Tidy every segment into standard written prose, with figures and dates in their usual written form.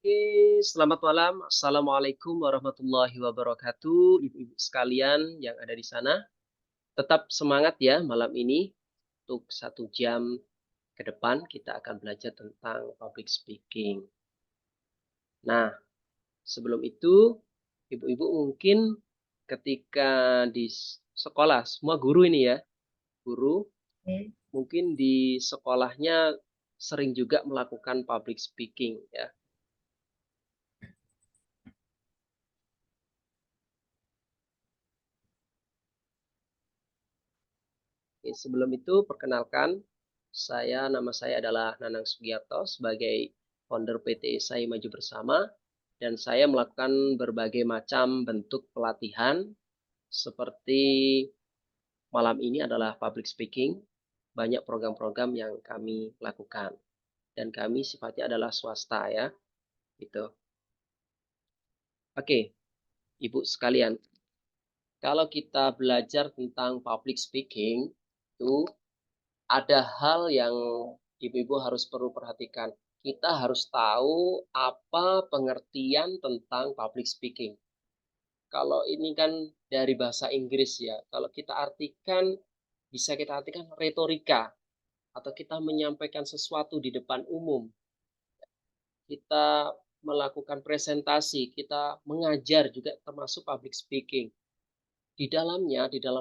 Oke, selamat malam. Assalamualaikum warahmatullahi wabarakatuh, ibu-ibu sekalian yang ada di sana. Tetap semangat ya malam ini. Untuk 1 jam ke depan kita akan belajar tentang public speaking. Nah, sebelum itu, ibu-ibu mungkin ketika di sekolah, semua guru ini ya, guru Oke. mungkin di sekolahnya sering juga melakukan public speaking ya. Oke, sebelum itu perkenalkan, nama saya adalah Nanang Sugiarto sebagai founder PT Sai Maju Bersama dan saya melakukan berbagai macam bentuk pelatihan seperti malam ini adalah public speaking, banyak program-program yang kami lakukan dan kami sifatnya adalah swasta ya, gitu. Oke, Ibu sekalian, kalau kita belajar tentang public speaking itu ada hal yang ibu-ibu harus perlu perhatikan. Kita harus tahu apa pengertian tentang public speaking. Kalau ini kan dari bahasa Inggris ya. Kalau kita artikan, bisa kita artikan retorika. Atau kita menyampaikan sesuatu di depan umum. Kita melakukan presentasi, kita mengajar juga termasuk public speaking. Di dalam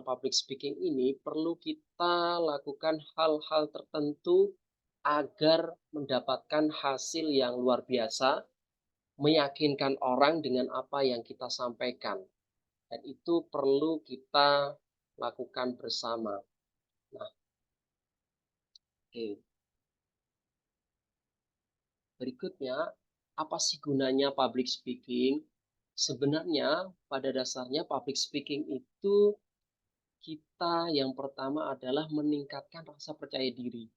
public speaking ini perlu kita lakukan hal-hal tertentu agar mendapatkan hasil yang luar biasa, meyakinkan orang dengan apa yang kita sampaikan. Dan itu perlu kita lakukan bersama. Nah, oke. Berikutnya, apa sih gunanya public speaking? Sebenarnya pada dasarnya public speaking itu kita yang pertama adalah meningkatkan rasa percaya diri.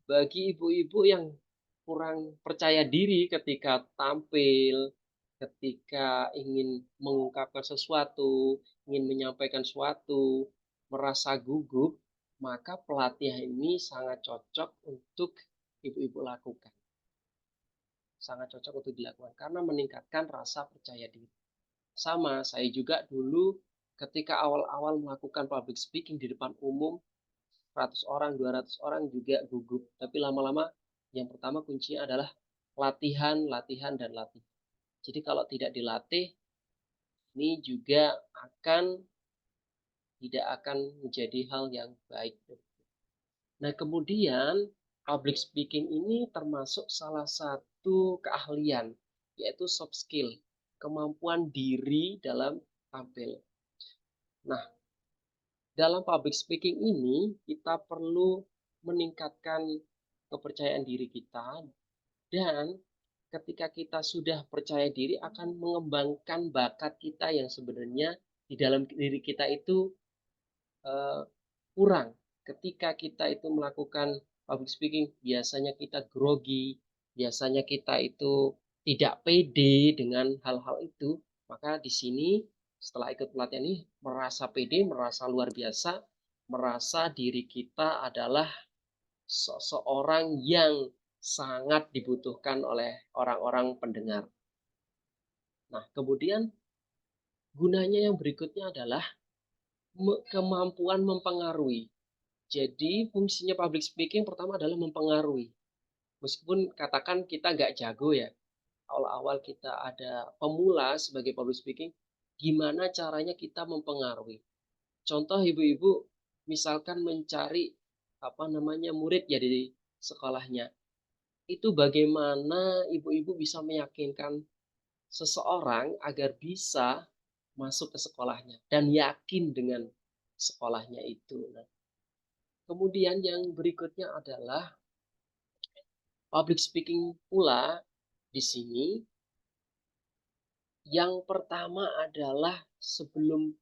Bagi ibu-ibu yang kurang percaya diri ketika tampil, ketika ingin mengungkapkan sesuatu, ingin menyampaikan sesuatu, merasa gugup, maka pelatihan ini sangat cocok untuk ibu-ibu lakukan. Sangat cocok untuk dilakukan karena meningkatkan rasa percaya diri. Sama, saya juga dulu ketika awal-awal melakukan public speaking di depan umum, 100 orang, 200 orang juga gugup. Tapi lama-lama yang pertama kuncinya adalah latihan, latihan, dan latihan. Jadi kalau tidak dilatih, ini juga tidak akan menjadi hal yang baik. Nah, kemudian public speaking ini termasuk salah satu keahlian, yaitu soft skill, kemampuan diri dalam tampil. Nah, dalam public speaking ini kita perlu meningkatkan kepercayaan diri kita dan ketika kita sudah percaya diri akan mengembangkan bakat kita yang sebenarnya di dalam diri kita itu eh, kurang. Ketika kita itu melakukan public speaking, biasanya kita grogi, biasanya kita itu tidak pede dengan hal-hal itu. Maka di sini setelah ikut pelatihan ini merasa pede, merasa luar biasa, merasa diri kita adalah seseorang yang sangat dibutuhkan oleh orang-orang pendengar. Nah, kemudian gunanya yang berikutnya adalah kemampuan mempengaruhi. Jadi fungsinya public speaking pertama adalah mempengaruhi. Meskipun katakan kita nggak jago ya, awal-awal kita ada pemula sebagai public speaking, gimana caranya kita mempengaruhi. Contoh ibu-ibu misalkan mencari apa namanya murid ya di sekolahnya. Itu bagaimana ibu-ibu bisa meyakinkan seseorang agar bisa masuk ke sekolahnya dan yakin dengan sekolahnya itu. Nah, kemudian yang berikutnya adalah public speaking pula di sini. Yang pertama adalah sebelum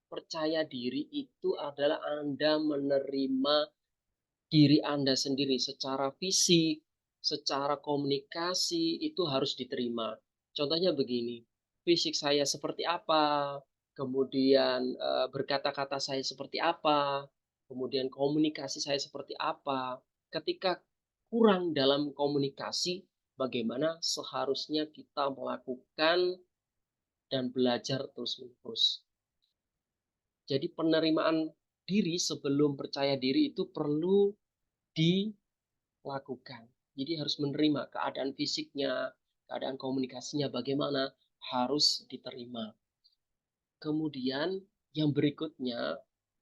percaya diri itu adalah Anda menerima diri Anda sendiri secara fisik, secara komunikasi itu harus diterima. Contohnya begini, fisik saya seperti apa, kemudian berkata-kata saya seperti apa, kemudian komunikasi saya seperti apa. Ketika kurang dalam komunikasi, bagaimana seharusnya kita melakukan dan belajar terus-menerus. Jadi penerimaan diri sebelum percaya diri itu perlu dilakukan. Jadi harus menerima keadaan fisiknya, keadaan komunikasinya bagaimana, harus diterima. Kemudian yang berikutnya,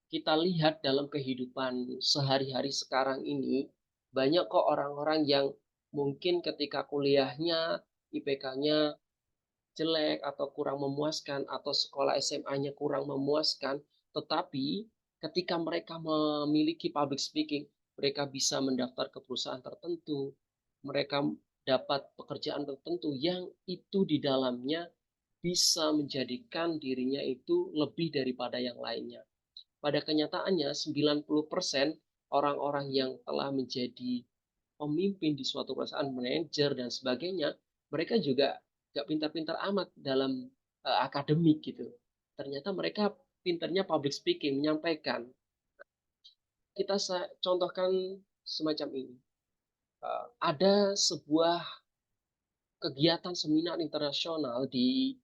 kita lihat dalam kehidupan sehari-hari sekarang ini, banyak kok orang-orang yang mungkin ketika kuliahnya IPK-nya jelek atau kurang memuaskan atau sekolah SMA-nya kurang memuaskan, tetapi ketika mereka memiliki public speaking, mereka bisa mendaftar ke perusahaan tertentu, mereka dapat pekerjaan tertentu yang itu di dalamnya bisa menjadikan dirinya itu lebih daripada yang lainnya. Pada kenyataannya 90% orang-orang yang telah menjadi pemimpin di suatu perusahaan, manajer dan sebagainya, mereka juga gak pintar-pintar amat dalam akademik gitu. Ternyata mereka pintarnya public speaking, menyampaikan. Kita contohkan semacam ini. Ada sebuah kegiatan seminar internasional di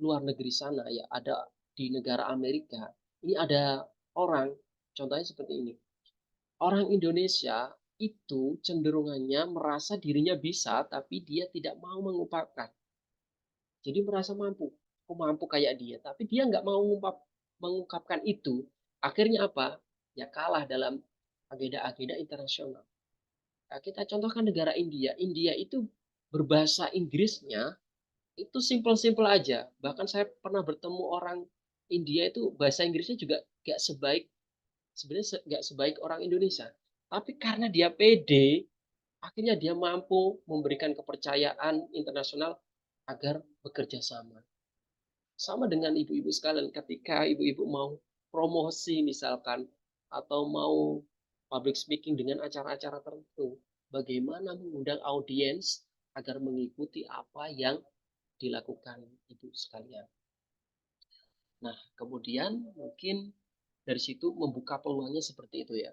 luar negeri sana, ya ada di negara Amerika. Ini ada orang, contohnya seperti ini. Orang Indonesia itu cenderungannya merasa dirinya bisa, tapi dia tidak mau mengungkapkan. Jadi merasa mampu, aku mampu kayak dia, tapi dia nggak mau mengungkapkan itu. Akhirnya apa? Ya kalah dalam agenda-agenda internasional. Nah, kita contohkan negara India. India itu berbahasa Inggrisnya itu simple-simple aja. Bahkan saya pernah bertemu orang India itu bahasa Inggrisnya juga gak sebaik, sebenarnya gak sebaik orang Indonesia. Tapi karena dia pede, akhirnya dia mampu memberikan kepercayaan internasional agar bekerja sama. Sama dengan ibu-ibu sekalian, ketika ibu-ibu mau promosi misalkan, atau mau public speaking dengan acara-acara tertentu, bagaimana mengundang audiens agar mengikuti apa yang dilakukan ibu sekalian. Nah, kemudian mungkin dari situ membuka peluangnya seperti itu ya.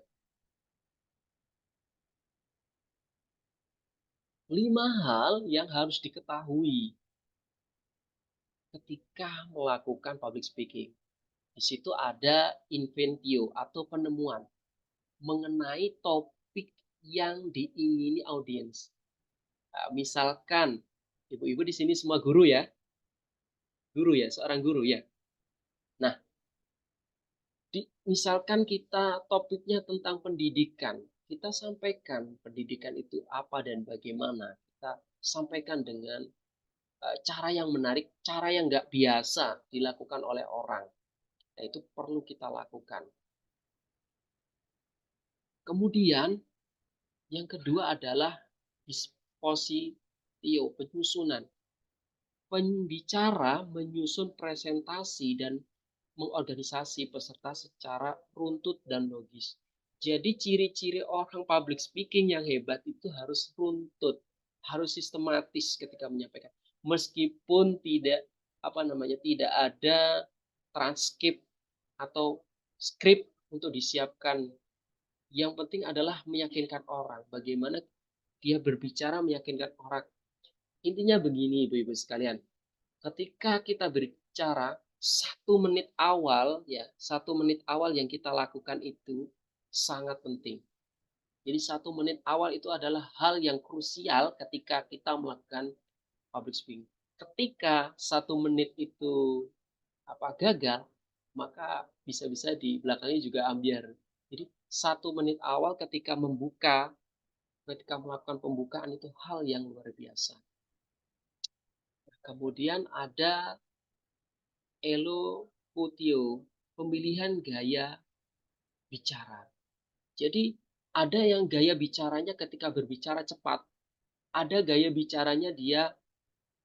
5 hal yang harus diketahui ketika melakukan public speaking. Di situ ada inventio atau penemuan mengenai topik yang diingini audiens. Nah, misalkan ibu-ibu di sini semua guru ya, seorang guru ya. Nah, misalkan kita topiknya tentang pendidikan, kita sampaikan pendidikan itu apa dan bagaimana. Kita sampaikan dengan cara yang menarik, cara yang nggak biasa dilakukan oleh orang. Nah, itu perlu kita lakukan. Kemudian yang kedua adalah dispositio, penyusunan. Pembicara menyusun presentasi dan mengorganisasi peserta secara runtut dan logis. Jadi ciri-ciri orang public speaking yang hebat itu harus runtut, harus sistematis ketika menyampaikan. Meskipun tidak ada transkrip atau skrip untuk disiapkan. Yang penting adalah meyakinkan orang. Bagaimana dia berbicara meyakinkan orang. Intinya begini, ibu-ibu sekalian. Ketika kita berbicara 1 menit awal, ya 1 menit awal yang kita lakukan itu sangat penting. Jadi 1 menit awal itu adalah hal yang krusial ketika kita melakukan public speaking. Ketika 1 menit itu gagal, maka bisa-bisa di belakangnya juga ambiar. Jadi 1 menit awal ketika melakukan pembukaan itu hal yang luar biasa. Kemudian ada elokutio, pemilihan gaya bicara. Jadi ada yang gaya bicaranya ketika berbicara cepat, ada gaya bicaranya dia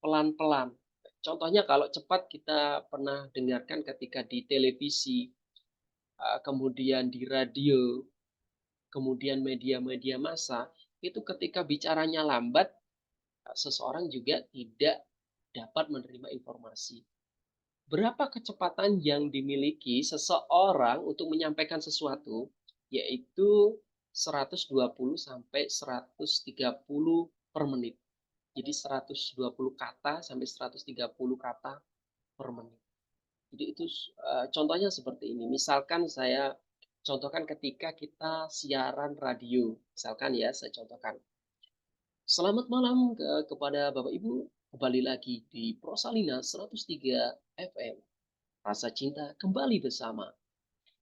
pelan-pelan. Contohnya kalau cepat kita pernah dengarkan ketika di televisi, kemudian di radio, kemudian media-media massa, itu ketika bicaranya lambat, seseorang juga tidak dapat menerima informasi. Berapa kecepatan yang dimiliki seseorang untuk menyampaikan sesuatu, yaitu 120 sampai 130 per menit. Jadi 120 kata sampai 130 kata per menit. Jadi itu contohnya seperti ini. Misalkan saya contohkan ketika kita siaran radio. Misalkan ya, saya contohkan. Selamat malam kepada Bapak Ibu. Kembali lagi di Prosalina 103 FM. Rasa cinta kembali bersama.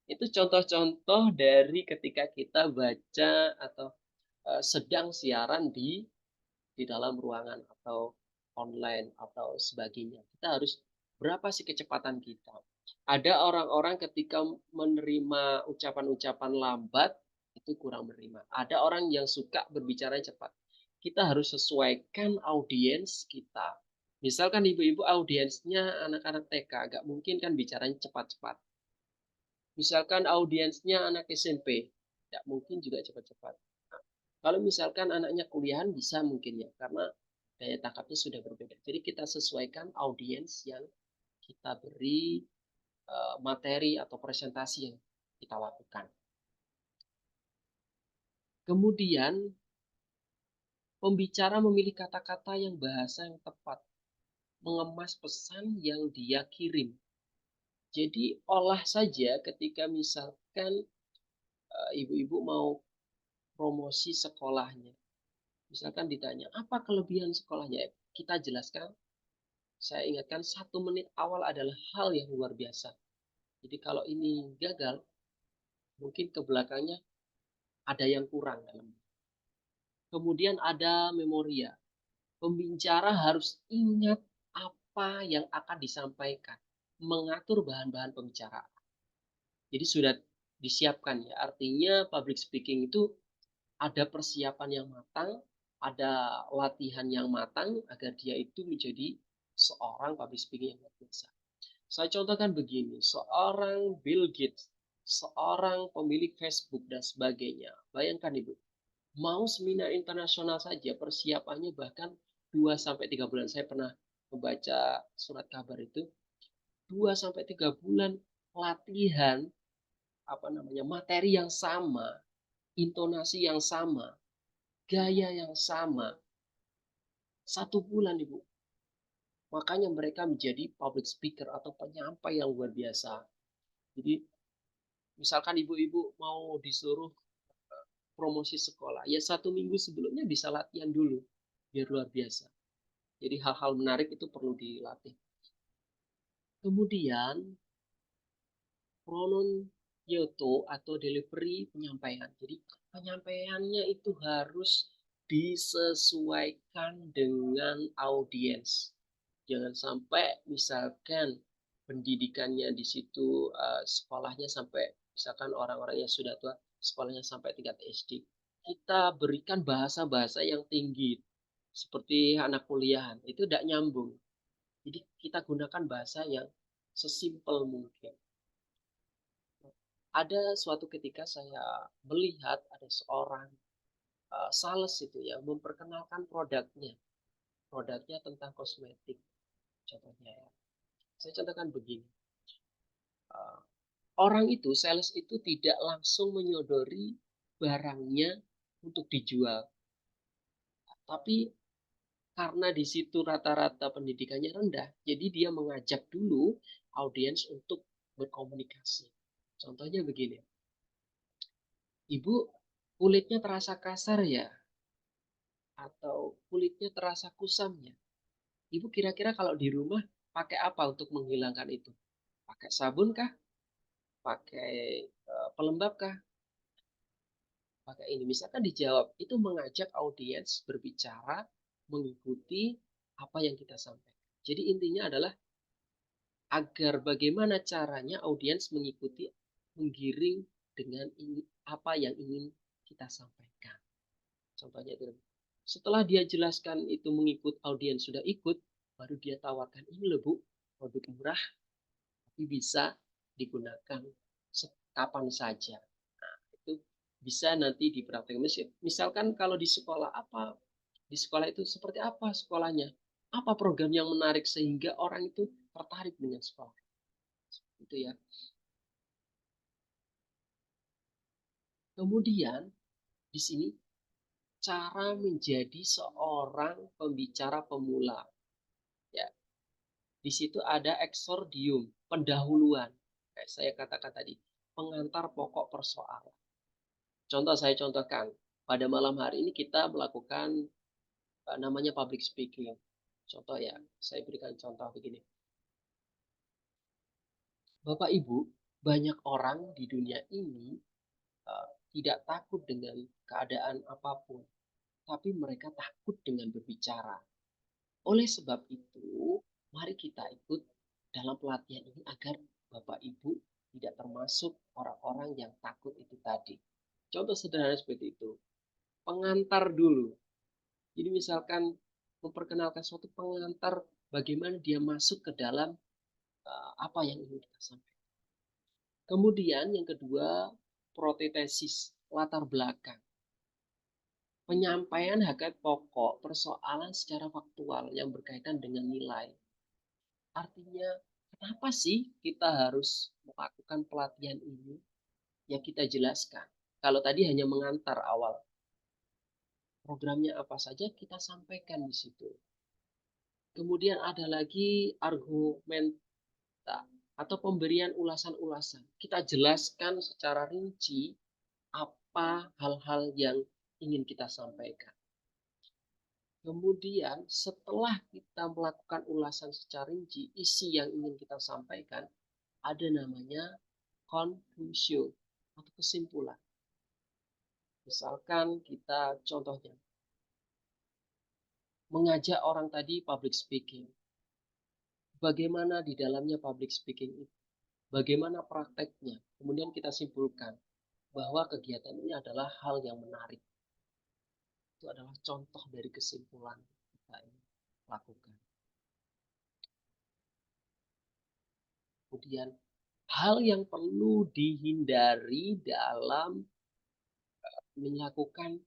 Itu contoh-contoh dari ketika kita baca atau sedang siaran di dalam ruangan atau online atau sebagainya. Kita harus berapa sih kecepatan kita? Ada orang-orang ketika menerima ucapan-ucapan lambat itu kurang menerima. Ada orang yang suka berbicara cepat. Kita harus sesuaikan audiens kita. Misalkan ibu-ibu audiensnya anak-anak TK, gak mungkin kan bicaranya cepat-cepat. Misalkan audiensnya anak SMP, tidak mungkin juga cepat-cepat. Nah, kalau misalkan anaknya kuliahan bisa mungkin ya, karena daya tangkapnya sudah berbeda. Jadi kita sesuaikan audiens yang kita beri materi atau presentasi yang kita lakukan. Kemudian pembicara memilih kata-kata yang bahasa yang tepat, mengemas pesan yang dia kirim. Jadi olah saja ketika misalkan ibu-ibu mau promosi sekolahnya. Misalkan ditanya, apa kelebihan sekolahnya? Kita jelaskan, saya ingatkan 1 menit awal adalah hal yang luar biasa. Jadi kalau ini gagal, mungkin ke belakangnya ada yang kurang dalam. Kemudian ada memoria. Pembicara harus ingat apa yang akan disampaikan, mengatur bahan-bahan pembicaraan. Jadi sudah disiapkan ya. Artinya public speaking itu ada persiapan yang matang, ada latihan yang matang agar dia itu menjadi seorang public speaking yang luar biasa. Saya contohkan begini, seorang Bill Gates, seorang pemilik Facebook dan sebagainya. Bayangkan Ibu, mau seminar internasional saja persiapannya bahkan 2 sampai 3 bulan. Saya pernah membaca surat kabar itu 2 sampai 3 bulan latihan materi yang sama, intonasi yang sama, gaya yang sama. 1 bulan Ibu. Makanya mereka menjadi public speaker atau penyampai yang luar biasa. Jadi misalkan ibu-ibu mau disuruh promosi sekolah, ya 1 minggu sebelumnya bisa latihan dulu biar luar biasa. Jadi hal-hal menarik itu perlu dilatih. Kemudian pronounceo atau delivery penyampaian. Jadi penyampaiannya itu harus disesuaikan dengan audiens. Jangan sampai misalkan pendidikannya di situ sekolahnya sampai misalkan orang-orang yang sudah tua sekolahnya sampai tingkat SD. Kita berikan bahasa-bahasa yang tinggi seperti anak kuliahan itu tidak nyambung. Jadi kita gunakan bahasa yang sesimpel mungkin. Ada suatu ketika saya melihat ada seorang sales itu ya memperkenalkan produknya tentang kosmetik contohnya ya. Saya contohkan begini, orang itu sales itu tidak langsung menyodori barangnya untuk dijual, tapi karena di situ rata-rata pendidikannya rendah, jadi dia mengajak dulu audiens untuk berkomunikasi. Contohnya begini, Ibu kulitnya terasa kasar ya, atau kulitnya terasa kusamnya. Ibu kira-kira kalau di rumah pakai apa untuk menghilangkan itu? Pakai sabun kah? Pakai pelembab kah? Pakai ini. Misalkan dijawab, itu mengajak audiens berbicara, mengikuti apa yang kita sampaikan. Jadi intinya adalah agar bagaimana caranya audiens mengikuti, menggiring dengan apa yang ingin kita sampaikan. Contohnya itu. Setelah dia jelaskan itu mengikut audiens sudah ikut, baru dia tawarkan ini loh Bu, produk murah tapi bisa digunakan kapan saja. Nah, itu bisa nanti dipraktekkan. Misalkan kalau di sekolah apa, di sekolah itu seperti apa sekolahnya, apa program yang menarik sehingga orang itu tertarik dengan sekolah. Itu ya. Kemudian di sini cara menjadi seorang pembicara pemula. Ya, di situ ada eksordium, pendahuluan. Kayak saya katakan tadi, pengantar pokok persoalan. Contoh saya contohkan, pada malam hari ini kita melakukan namanya public speaking. Contoh ya, saya berikan contoh begini. Bapak Ibu, banyak orang di dunia ini tidak takut dengan keadaan apapun, tapi mereka takut dengan berbicara. Oleh sebab itu, mari kita ikut dalam pelatihan ini agar Bapak Ibu tidak termasuk orang-orang yang takut itu tadi. Contoh sederhana seperti itu. Pengantar dulu. Jadi misalkan memperkenalkan suatu pengantar bagaimana dia masuk ke dalam apa yang ingin kita sampaikan. Kemudian yang kedua, protetesis, latar belakang. Penyampaian hakikat pokok persoalan secara faktual yang berkaitan dengan nilai. Artinya, kenapa sih kita harus melakukan pelatihan ini? Ya kita jelaskan. Kalau tadi hanya mengantar awal, programnya apa saja kita sampaikan di situ. Kemudian ada lagi argumenta atau pemberian ulasan-ulasan. Kita jelaskan secara rinci apa hal-hal yang ingin kita sampaikan. Kemudian setelah kita melakukan ulasan secara rinci, isi yang ingin kita sampaikan, ada namanya conclusion atau kesimpulan. Misalkan kita contohnya, mengajak orang tadi public speaking. Bagaimana di dalamnya public speaking itu? Bagaimana prakteknya? Kemudian kita simpulkan bahwa kegiatan ini adalah hal yang menarik. Itu adalah contoh dari kesimpulan kita ini lakukan. Kemudian hal yang perlu dihindari dalam melakukan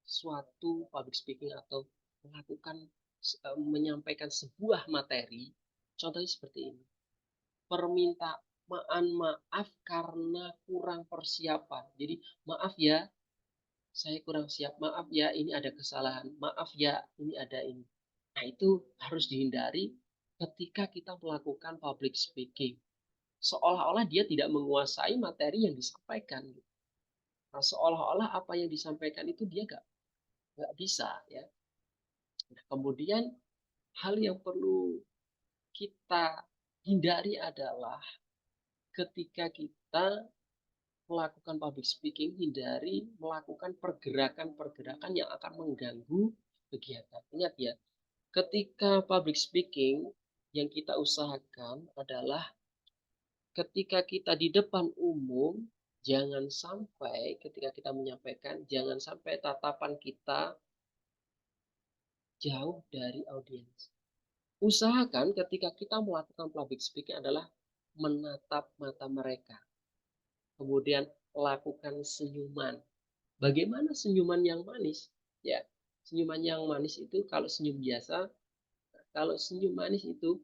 suatu public speaking atau melakukan menyampaikan sebuah materi, contohnya seperti ini. Permintaan maaf karena kurang persiapan. Jadi maaf ya, saya kurang siap. Maaf ya, ini ada kesalahan. Maaf ya, ini ada ini. Nah, itu harus dihindari ketika kita melakukan public speaking. Seolah-olah dia tidak menguasai materi yang disampaikan. Nah, seolah-olah apa yang disampaikan itu dia nggak bisa ya. Nah, kemudian hal yang perlu kita hindari adalah ketika kita melakukan public speaking, hindari melakukan pergerakan-pergerakan yang akan mengganggu kegiatan. Ingat ya, ketika public speaking yang kita usahakan adalah ketika kita di depan umum, jangan sampai ketika kita menyampaikan, jangan sampai tatapan kita jauh dari audiens. Usahakan ketika kita melakukan public speaking adalah menatap mata mereka. Kemudian lakukan senyuman. Bagaimana senyuman yang manis? Ya, senyuman yang manis itu kalau senyum biasa, kalau senyum manis itu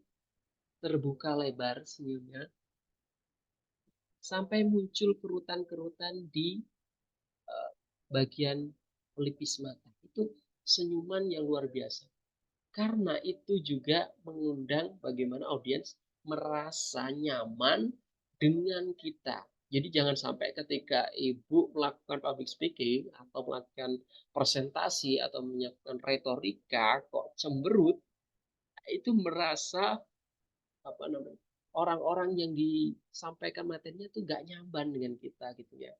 terbuka lebar senyumnya sampai muncul kerutan-kerutan di bagian pelipis mata. Itu senyuman yang luar biasa. Karena itu juga mengundang bagaimana audiens merasa nyaman dengan kita. Jadi jangan sampai ketika ibu melakukan public speaking atau melakukan presentasi atau melakukan retorika kok cemberut, itu merasa apa namanya orang-orang yang disampaikan materinya itu gak nyaman dengan kita gitu ya.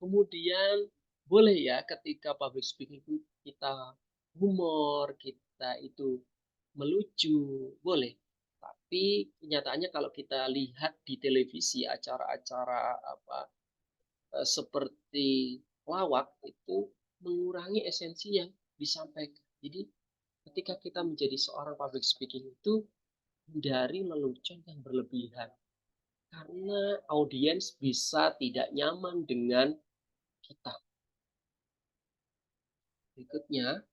Kemudian boleh ya ketika public speaking itu kita humor, kita itu melucu, boleh. Tapi kenyataannya kalau kita lihat di televisi acara-acara apa seperti lawak itu mengurangi esensi yang disampaikan. Jadi ketika kita menjadi seorang public speaking itu hindari lelucon yang berlebihan karena audiens bisa tidak nyaman dengan kita. Berikutnya,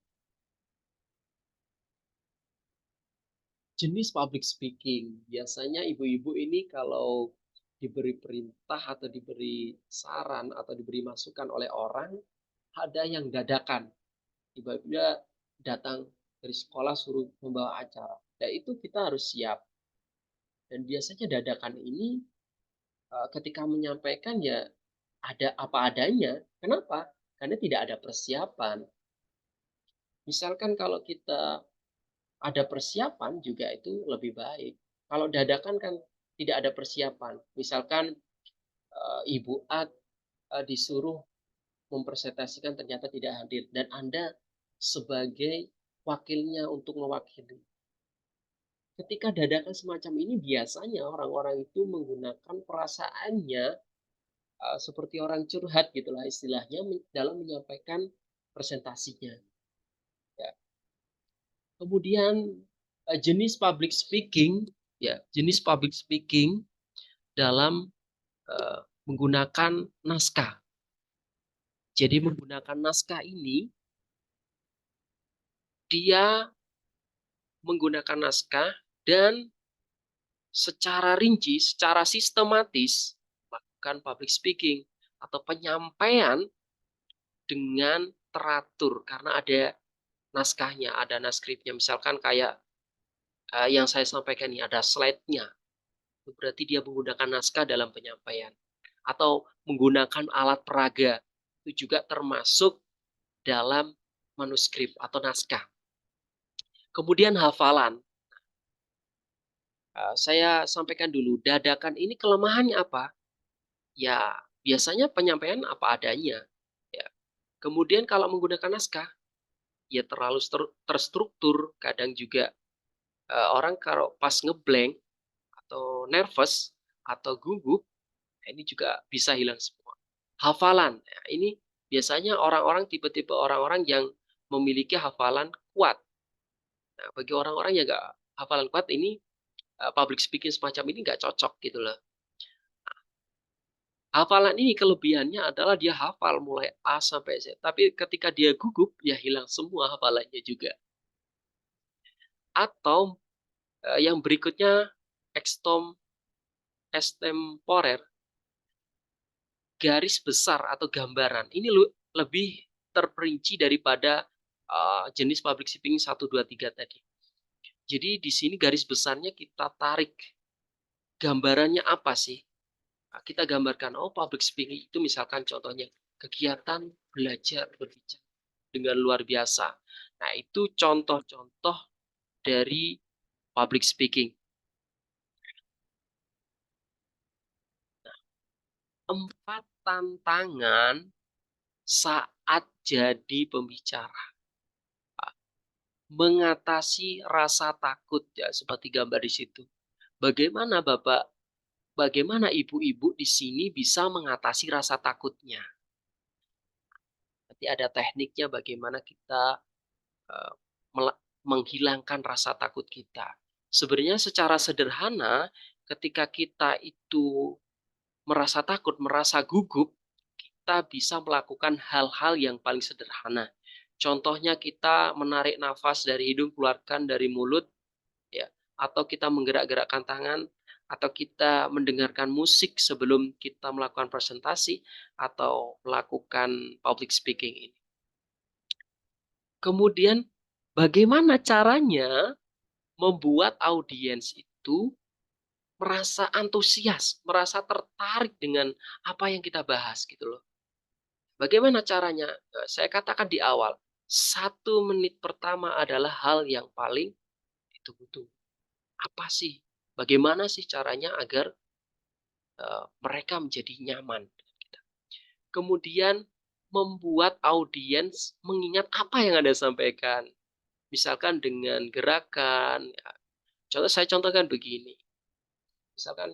jenis public speaking. Biasanya ibu-ibu ini kalau diberi perintah atau diberi saran atau diberi masukan oleh orang ada yang dadakan, tiba-tiba datang dari sekolah suruh membawa acara. Nah, itu kita harus siap. Dan biasanya dadakan ini ketika menyampaikan ya ada apa adanya. Kenapa? Karena tidak ada persiapan. Misalkan kalau kita ada persiapan juga itu lebih baik. Kalau dadakan kan tidak ada persiapan. Misalkan Ibu A disuruh mempresentasikan ternyata tidak hadir dan Anda sebagai wakilnya untuk mewakili. Ketika dadakan semacam ini biasanya orang-orang itu menggunakan perasaannya seperti orang curhat gitulah istilahnya dalam menyampaikan presentasinya. Ya. Kemudian jenis public speaking, ya jenis public speaking dalam menggunakan naskah. Jadi menggunakan naskah ini dia menggunakan naskah dan secara rinci, secara sistematis melakukan public speaking atau penyampaian dengan teratur karena ada naskahnya, ada naskripnya. Misalkan kayak yang saya sampaikan ini ada slide-nya. Berarti dia menggunakan naskah dalam penyampaian atau menggunakan alat peraga. Itu juga termasuk dalam manuskrip atau naskah. Kemudian hafalan. Saya sampaikan dulu, dadakan ini kelemahannya apa? Ya, biasanya penyampaian apa adanya. Ya. Kemudian kalau menggunakan naskah, ya terlalu terstruktur. Kadang juga orang kalau pas ngeblank atau nervous atau gugup, ini juga bisa hilang semua. Hafalan, nah, ini biasanya orang-orang tipe-tipe orang-orang yang memiliki hafalan kuat. Nah, bagi orang-orang yang nggak hafalan kuat ini public speaking semacam ini nggak cocok gitu loh. Hafalan ini kelebihannya adalah dia hafal mulai A sampai Z. Tapi ketika dia gugup, ya hilang semua hafalannya juga. Atau yang berikutnya extemporer, garis besar atau gambaran. Ini lebih terperinci daripada jenis public speaking 1, 2, 3 tadi. Jadi di sini garis besarnya kita tarik. Gambarannya apa sih? Kita gambarkan, oh public speaking itu misalkan contohnya kegiatan belajar berbicara dengan luar biasa. Nah, itu contoh-contoh dari public speaking. Nah, 4 tantangan saat jadi pembicara. Mengatasi rasa takut ya seperti gambar di situ. Bagaimana Bapak, bagaimana Ibu-ibu di sini bisa mengatasi rasa takutnya? Nanti ada tekniknya bagaimana kita uh, menghilangkan rasa takut kita. Sebenarnya secara sederhana ketika kita itu merasa takut, merasa gugup, kita bisa melakukan hal-hal yang paling sederhana. Contohnya kita menarik nafas dari hidung, keluarkan dari mulut, ya, atau kita menggerak-gerakkan tangan, atau kita mendengarkan musik sebelum kita melakukan presentasi atau melakukan public speaking ini. Kemudian bagaimana caranya membuat audiens itu merasa antusias, merasa tertarik dengan apa yang kita bahas gitu loh. Bagaimana caranya? Saya katakan di awal, 1 menit pertama adalah hal yang paling ditunggu-tunggu. Apa sih? Bagaimana sih caranya agar mereka menjadi nyaman dengan kita? Kemudian membuat audiens mengingat apa yang Anda sampaikan. Misalkan dengan gerakan, ya. Saya contohkan begini. Misalkan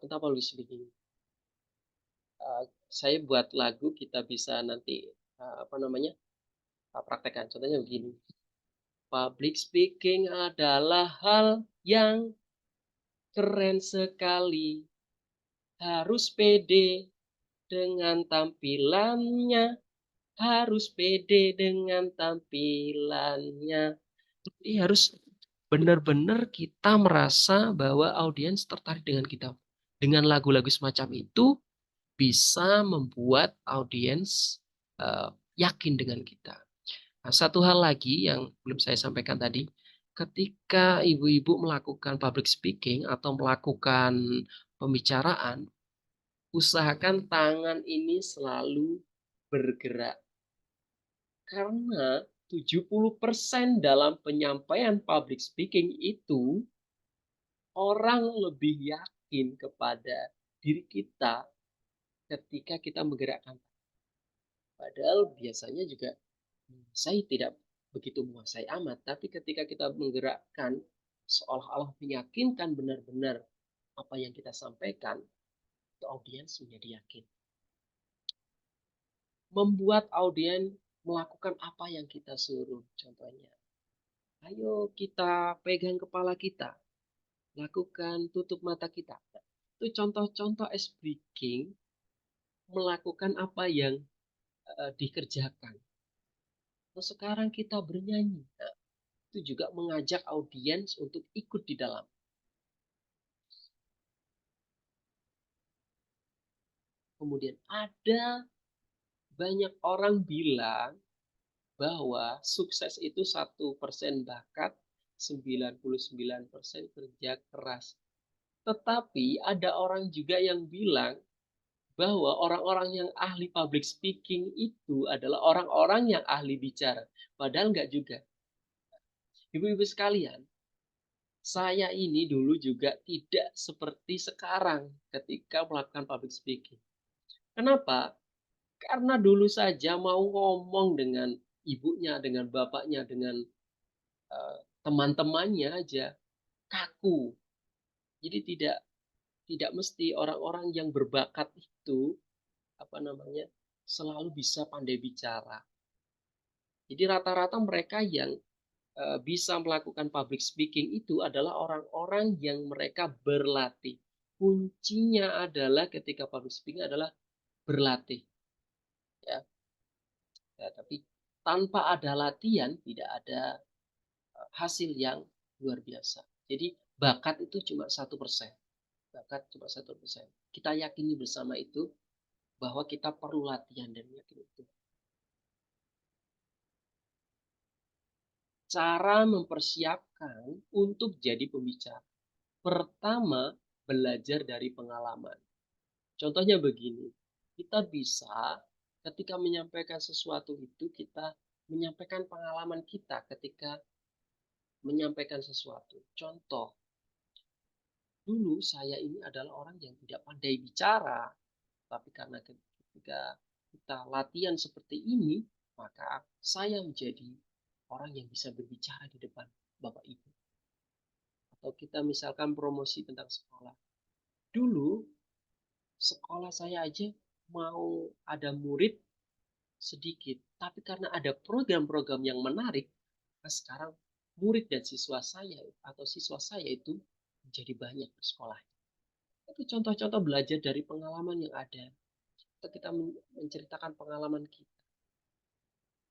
tentang public speaking. Saya buat lagu, kita bisa nanti praktekkan. Contohnya begini. Public speaking adalah hal yang keren sekali. Harus pede dengan tampilannya. Harus pede dengan tampilannya. Jadi harus benar-benar kita merasa bahwa audiens tertarik dengan kita. Dengan lagu-lagu semacam itu bisa membuat audiens yakin dengan kita. Nah, satu hal lagi yang belum saya sampaikan tadi, ketika ibu-ibu melakukan public speaking atau melakukan pembicaraan, usahakan tangan ini selalu bergerak. Karena 70% dalam penyampaian public speaking itu orang lebih yakin kepada diri kita ketika kita menggerakkan. Padahal biasanya juga saya tidak begitu menguasai amat, tapi ketika kita menggerakkan seolah-olah meyakinkan benar-benar apa yang kita sampaikan, itu audiens menjadi yakin. Membuat audiens melakukan apa yang kita suruh. Contohnya, ayo kita pegang kepala kita, lakukan tutup mata kita. Itu contoh-contoh speaking melakukan apa yang dikerjakan. Nah, sekarang kita bernyanyi. Nah, itu juga mengajak audiens untuk ikut di dalam. Kemudian ada banyak orang bilang bahwa sukses itu 1% bakat, 99% kerja keras. Tetapi ada orang juga yang bilang bahwa orang-orang yang ahli public speaking itu adalah orang-orang yang ahli bicara. Padahal enggak juga. Ibu-ibu sekalian, saya ini dulu juga tidak seperti sekarang ketika melakukan public speaking. Kenapa? Karena dulu saja mau ngomong dengan ibunya, dengan bapaknya, dengan teman-temannya aja kaku. Jadi tidak mesti orang-orang yang berbakat itu selalu bisa pandai bicara. Jadi rata-rata mereka yang bisa melakukan public speaking itu adalah orang-orang yang mereka berlatih. Kuncinya adalah ketika public speaking adalah berlatih. Ya. Ya, tapi tanpa ada latihan tidak ada hasil yang luar biasa. Jadi bakat itu cuma 1%. Bakat cuma 1%. Kita yakini bersama itu bahwa kita perlu latihan dan yakin itu. Cara mempersiapkan untuk jadi pembicara. Pertama, belajar dari pengalaman. Contohnya begini, kita bisa ketika menyampaikan sesuatu itu kita menyampaikan pengalaman kita ketika menyampaikan sesuatu. Contoh, dulu saya ini adalah orang yang tidak pandai bicara, tapi karena ketika kita latihan seperti ini, maka saya menjadi orang yang bisa berbicara di depan Bapak Ibu. Atau kita misalkan promosi tentang sekolah. Dulu sekolah saya aja mau ada murid sedikit, tapi karena ada program-program yang menarik, nah sekarang murid dan siswa saya atau siswa saya itu menjadi banyak di sekolah. Itu contoh-contoh belajar dari pengalaman yang ada. Atau kita menceritakan pengalaman kita.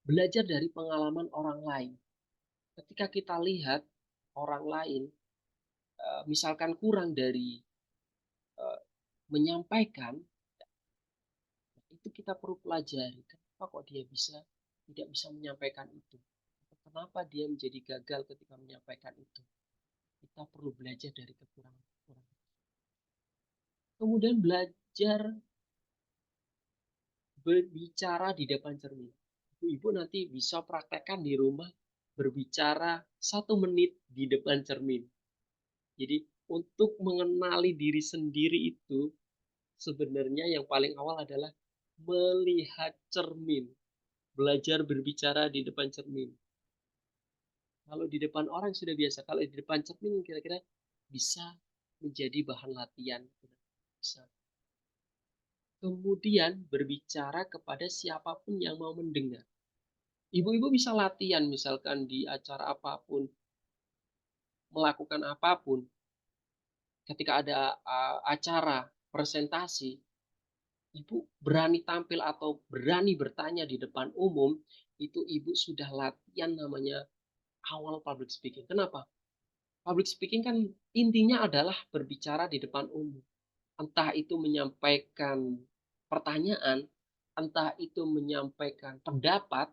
Belajar dari pengalaman orang lain. Ketika kita lihat orang lain, misalkan kurang dari menyampaikan, itu kita perlu pelajari. Kenapa kok dia tidak bisa menyampaikan itu? Kenapa dia menjadi gagal ketika menyampaikan itu? Kita perlu belajar dari kekurangan-kekurangan. Kemudian belajar berbicara di depan cermin. Ibu nanti bisa praktekkan di rumah berbicara 1 menit di depan cermin. Jadi untuk mengenali diri sendiri itu sebenarnya yang paling awal adalah melihat cermin. Belajar berbicara di depan cermin. Kalau di depan orang sudah biasa, kalau di depan cermin kira-kira bisa menjadi bahan latihan. Bisa. Kemudian berbicara kepada siapapun yang mau mendengar. Ibu-ibu bisa latihan misalkan di acara apapun, melakukan apapun. Ketika ada acara presentasi, ibu berani tampil atau berani bertanya di depan umum, itu ibu sudah latihan namanya awal public speaking. Kenapa? Public speaking kan intinya adalah berbicara di depan umum. Entah itu menyampaikan pertanyaan entah itu menyampaikan pendapat,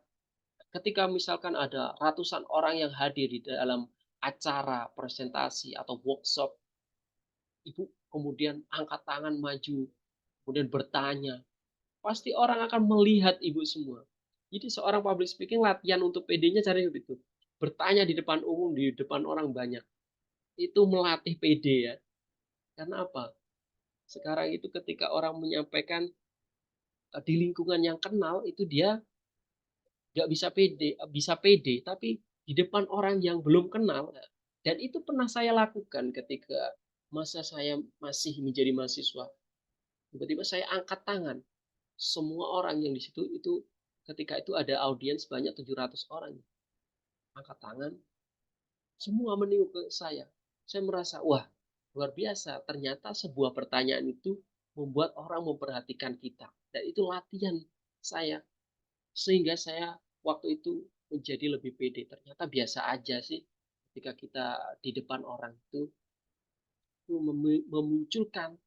ketika misalkan ada ratusan orang yang hadir di dalam acara presentasi atau workshop, ibu kemudian angkat tangan maju, kemudian bertanya, pasti orang akan melihat ibu semua. Jadi seorang public speaking latihan untuk PD-nya cari itu. Bertanya di depan umum, di depan orang banyak. Itu melatih PD ya. Karena apa? Sekarang itu ketika orang menyampaikan di lingkungan yang kenal, itu dia nggak bisa pede, bisa pede, tapi di depan orang yang belum kenal. Dan itu pernah saya lakukan ketika masa saya masih menjadi mahasiswa. Tiba-tiba saya angkat tangan. Semua orang yang di situ itu ketika itu ada audiens banyak 700 orang. Angkat tangan, semua meniup ke saya. Saya merasa, wah, luar biasa. Ternyata sebuah pertanyaan itu membuat orang memperhatikan kita. Dan itu latihan saya. Sehingga saya waktu itu menjadi lebih pede. Ternyata biasa aja sih ketika kita di depan orang itu memunculkan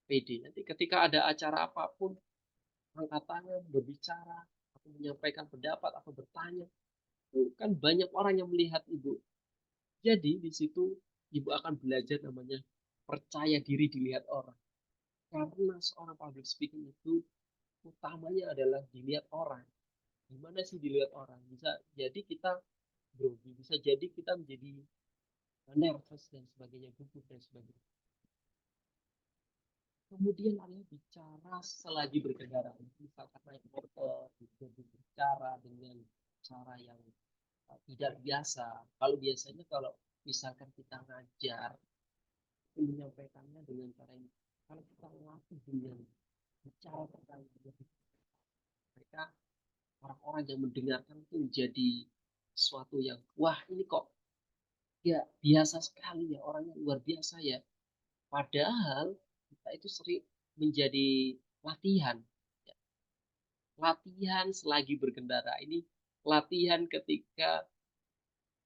pede. Nanti ketika ada acara apapun, angkat tangan, berbicara, atau menyampaikan pendapat, atau bertanya, itu kan banyak orang yang melihat ibu. Jadi di situ ibu akan belajar namanya percaya diri dilihat orang. Karena seorang public speaking itu utamanya adalah dilihat orang. Gimana sih dilihat orang? Bisa jadi kita grogi, bisa jadi kita menjadi nervous dan sebagainya, gugup dan sebagainya. Kemudian adalah bicara selagi berkendara. Misalkan naik motor, berbicara dengan cara yang tidak biasa. Kalau biasanya kalau misalkan kita ngajar, menyampaikannya dengan cara ini. Kalau kita melatih dengan bicara tentang mereka, orang-orang yang mendengarkan itu menjadi sesuatu yang wah ini kok ya biasa sekali ya orangnya luar biasa ya. Padahal kita itu sering menjadi latihan. Ya. Latihan selagi berkendara. Ini latihan ketika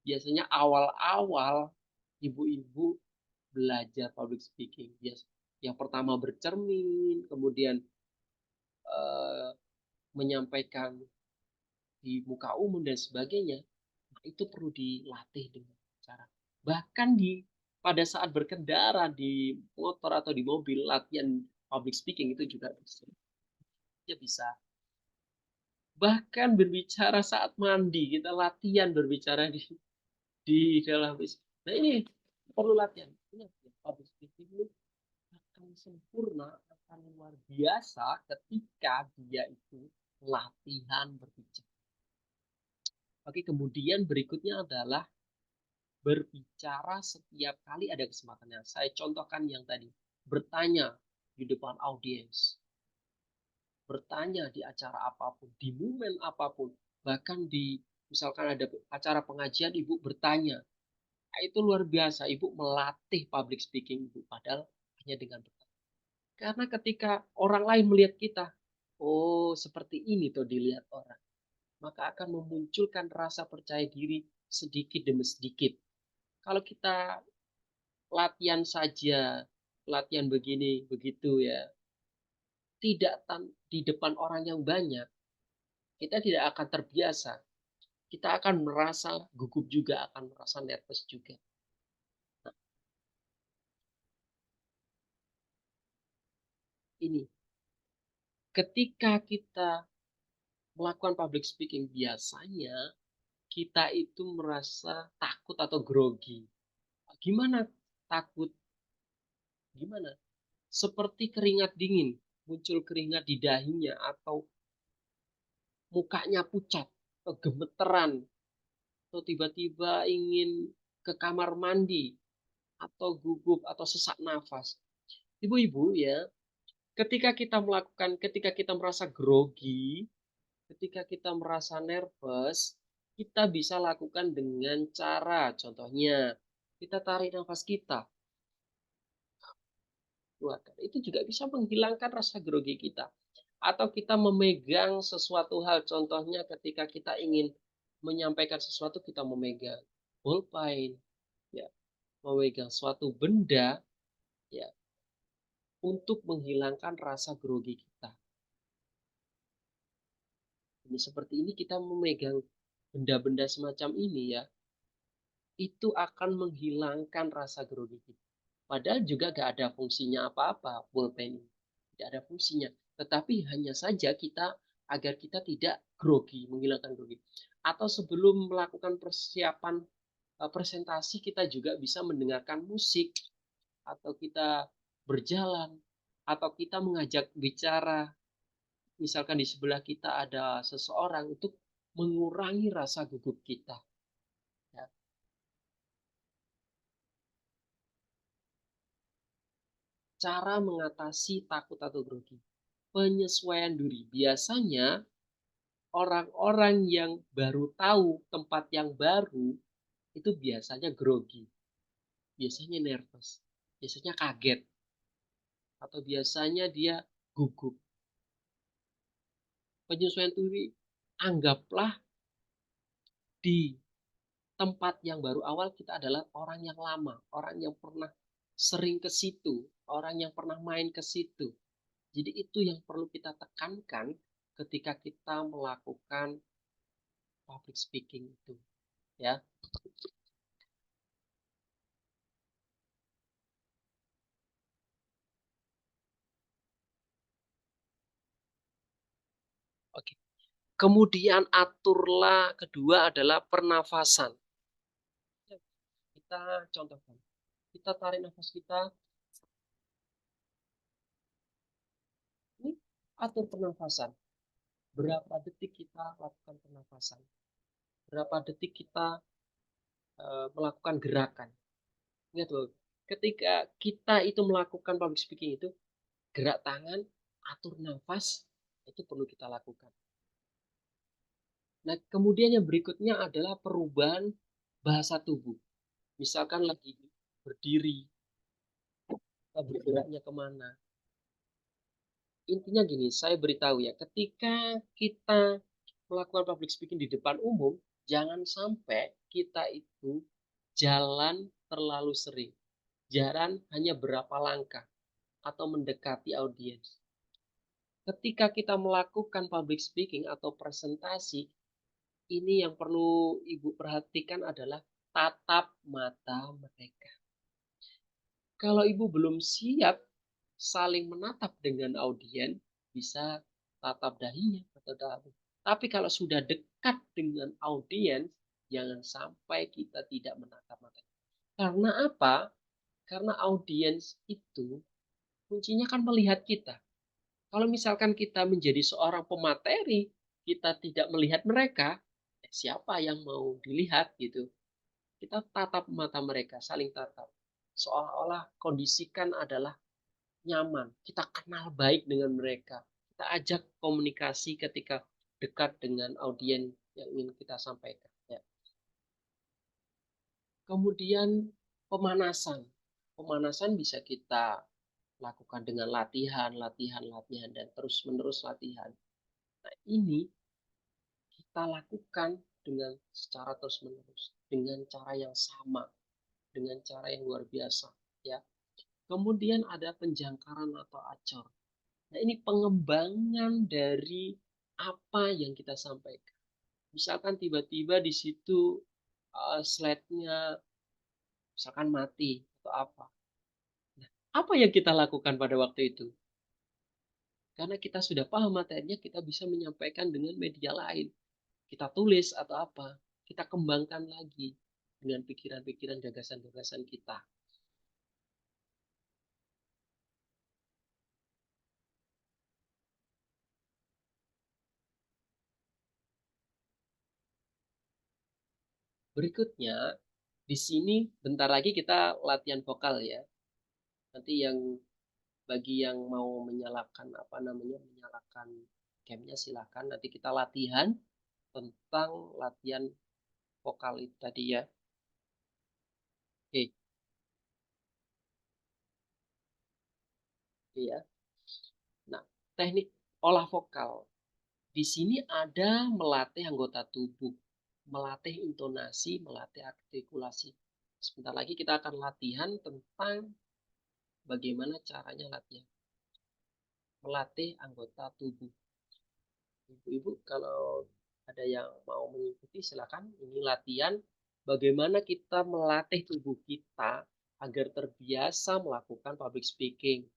biasanya awal-awal ibu-ibu belajar public speaking. Yang pertama bercermin, kemudian eh, menyampaikan di muka umum dan sebagainya. Nah, itu perlu dilatih dengan cara. Bahkan pada saat berkendara di motor atau di mobil, latihan public speaking itu juga bisa. Dia bisa. Bahkan berbicara saat mandi, kita latihan berbicara di dalam bis. Nah ini perlu latihan. Ingat ya, public speaking itu akan sempurna, akan luar biasa ketika dia itu latihan berbicara. Oke, kemudian berikutnya adalah berbicara setiap kali ada kesempatannya. Saya contohkan yang tadi, bertanya di depan audiens, bertanya di acara apapun, di momen apapun, bahkan di misalkan ada acara pengajian, ibu bertanya. Nah, itu luar biasa, ibu melatih public speaking ibu, padahal hanya dengan bertanya. Karena ketika orang lain melihat kita, oh seperti ini tuh dilihat orang, maka akan memunculkan rasa percaya diri sedikit demi sedikit. Kalau kita latihan saja, latihan begini, begitu ya, tidak di depan orang yang banyak, kita tidak akan terbiasa. Kita akan merasa gugup juga, akan merasa nervous juga. Nah, ini ketika kita melakukan public speaking, biasanya kita itu merasa takut atau grogi. Gimana takut? Gimana? Seperti keringat dingin, muncul keringat di dahinya atau mukanya pucat atau gemeteran atau tiba-tiba ingin ke kamar mandi atau gugup atau sesak nafas. Ibu-ibu ya, ketika kita merasa grogi, ketika kita merasa nervous, kita bisa lakukan dengan cara, contohnya, kita tarik nafas kita, keluarkan. Itu juga bisa menghilangkan rasa grogi kita. Atau kita memegang sesuatu hal, contohnya ketika kita ingin menyampaikan sesuatu, kita memegang ballpoint, ya, memegang suatu benda, ya, untuk menghilangkan rasa grogi kita. Ini seperti ini kita memegang benda-benda semacam ini ya, itu akan menghilangkan rasa grogi kita. Padahal juga gak ada fungsinya apa-apa pulpen ini. Tidak ada fungsinya. Tetapi hanya saja kita agar kita tidak grogi, menghilangkan grogi. Atau sebelum melakukan persiapan presentasi kita juga bisa mendengarkan musik, atau kita berjalan, atau kita mengajak bicara. Misalkan di sebelah kita ada seseorang, untuk mengurangi rasa gugup kita. Ya. Cara mengatasi takut atau grogi. Penyesuaian diri. Biasanya orang-orang yang baru tahu tempat yang baru itu biasanya grogi, biasanya nervous, biasanya kaget, atau biasanya dia gugup. Penyesuaian diri, anggaplah di tempat yang baru awal kita adalah orang yang lama, orang yang pernah sering ke situ, orang yang pernah main ke situ. Jadi itu yang perlu kita tekankan ketika kita melakukan public speaking itu, ya. Oke. Kemudian aturlah, kedua adalah pernafasan. Kita contohkan. Kita tarik nafas kita. Ini atur pernafasan. Berapa detik kita lakukan pernafasan? Berapa detik kita melakukan gerakan? Ingat loh, ketika kita itu melakukan public speaking itu, gerak tangan, atur nafas, itu perlu kita lakukan. Nah, kemudian yang berikutnya adalah perubahan bahasa tubuh. Misalkan lagi berdiri, kita bergeraknya kemana. Intinya gini, saya beritahu ya, ketika kita melakukan public speaking di depan umum, jangan sampai kita itu jalan terlalu sering. Jalan hanya berapa langkah atau mendekati audiens. Ketika kita melakukan public speaking atau presentasi, ini yang perlu Ibu perhatikan adalah tatap mata mereka. Kalau Ibu belum siap saling menatap dengan audiens, bisa tatap dahinya atau dahi. Tapi kalau sudah dekat dengan audiens, jangan sampai kita tidak menatap mata. Karena apa? Karena audiens itu kuncinya kan melihat kita. Kalau misalkan kita menjadi seorang pemateri, kita tidak melihat mereka, siapa yang mau dilihat gitu? Kita tatap mata mereka, saling tatap. Seolah-olah kondisikan adalah nyaman. Kita kenal baik dengan mereka. Kita ajak komunikasi ketika dekat dengan audiens yang ingin kita sampaikan. Ya. Kemudian pemanasan. Pemanasan bisa kita lakukan dengan latihan, latihan, latihan, dan terus-menerus latihan. Nah, ini kita lakukan dengan secara terus-menerus, dengan cara yang sama, dengan cara yang luar biasa. Ya. Kemudian ada penjangkaran atau acor. Nah, ini pengembangan dari apa yang kita sampaikan. Misalkan tiba-tiba di situ slide-nya misalkan mati atau apa. Nah, apa yang kita lakukan pada waktu itu? Karena kita sudah paham materinya, kita bisa menyampaikan dengan media lain. Kita tulis atau apa. Kita kembangkan lagi dengan pikiran-pikiran, gagasan-gagasan kita. Berikutnya, di sini bentar lagi kita latihan vokal ya. Nanti yang bagi yang mau menyalakan apa namanya, menyalakan gamenya silahkan. Nanti kita latihan tentang latihan vokal itu tadi ya. Oke, ya. Nah, teknik olah vokal. Di sini ada melatih anggota tubuh, melatih intonasi, melatih artikulasi. Sebentar lagi kita akan latihan tentang bagaimana caranya latihan. Melatih anggota tubuh. Ibu-ibu kalau ada yang mau mengikuti silakan. Ini latihan bagaimana kita melatih tubuh kita agar terbiasa melakukan public speaking.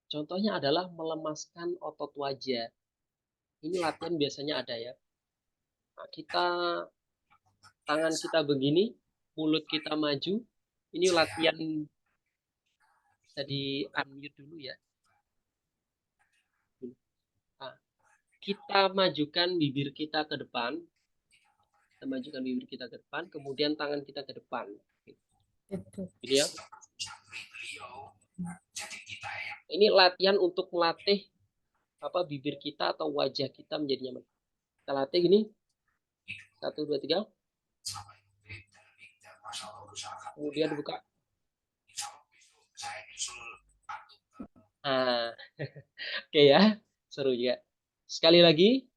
Contohnya adalah melemaskan otot wajah. Ini latihan biasanya ada ya. Nah, tangan kita begini, mulut kita maju. Ini latihan, bisa di unmute dulu ya. Nah, kita majukan bibir kita ke depan. Kita majukan bibir kita ke depan, kemudian tangan kita ke depan. Ini ya. Ini latihan untuk melatih bibir kita atau wajah kita menjadi nyaman. Kita latih gini. 1, 2, 3. Kemudian buka. Nah, oke ya. Seru juga. Sekali lagi.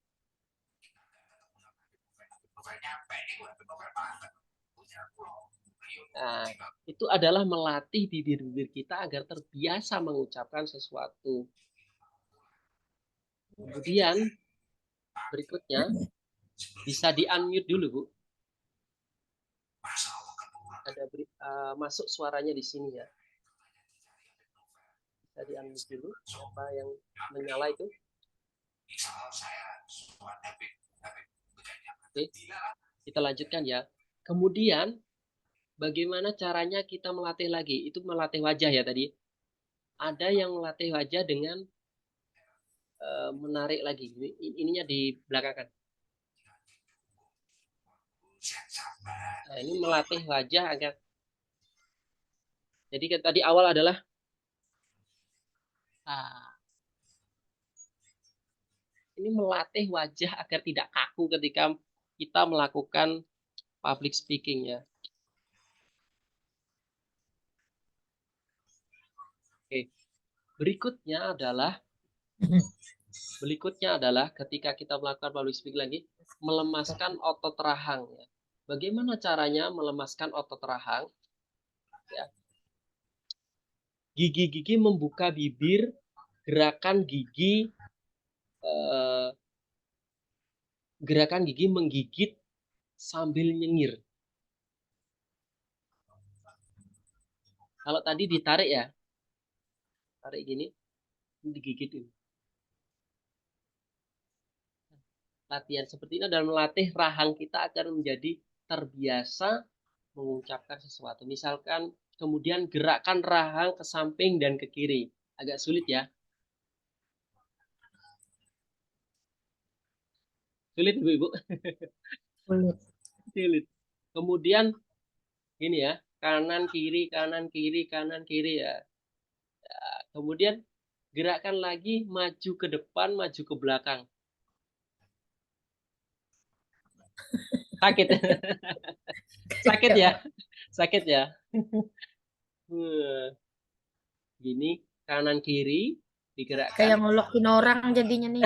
Nah, itu adalah melatih bibir-bibir kita agar terbiasa mengucapkan sesuatu. Kemudian berikutnya bisa di-unmute dulu, Bu. Ada masuk suaranya di sini ya. Bisa di-unmute dulu. Apa yang menyala itu? Oke, kita lanjutkan ya. Kemudian bagaimana caranya kita melatih lagi? Itu melatih wajah ya tadi. Ada yang melatih wajah dengan menarik lagi. Ininya di belakang kan. Nah, ini melatih wajah agar. Jadi tadi awal adalah ini melatih wajah agar tidak kaku ketika kita melakukan public speaking ya. Oke. Berikutnya adalah ketika kita melakukan public speaking lagi, melemaskan otot rahang ya. Bagaimana caranya melemaskan otot rahang? Ya. Gigi-gigi membuka bibir, gerakan gigi menggigit sambil nyengir. Kalau tadi ditarik ya, tarik gini, digigit ini. Latihan seperti ini adalah melatih rahang kita agar menjadi terbiasa mengucapkan sesuatu. Misalkan kemudian gerakkan rahang ke samping dan ke kiri. Agak sulit ya. Sulit Ibu-ibu. Sulit. Kemudian ini ya, kanan kiri kanan kiri kanan kiri ya. Kemudian gerakkan lagi, maju ke depan, maju ke belakang. Sakit. Sakit ya. Sakit ya. Gini, kanan kiri digerakkan. Kayak ngolokin orang jadinya nih.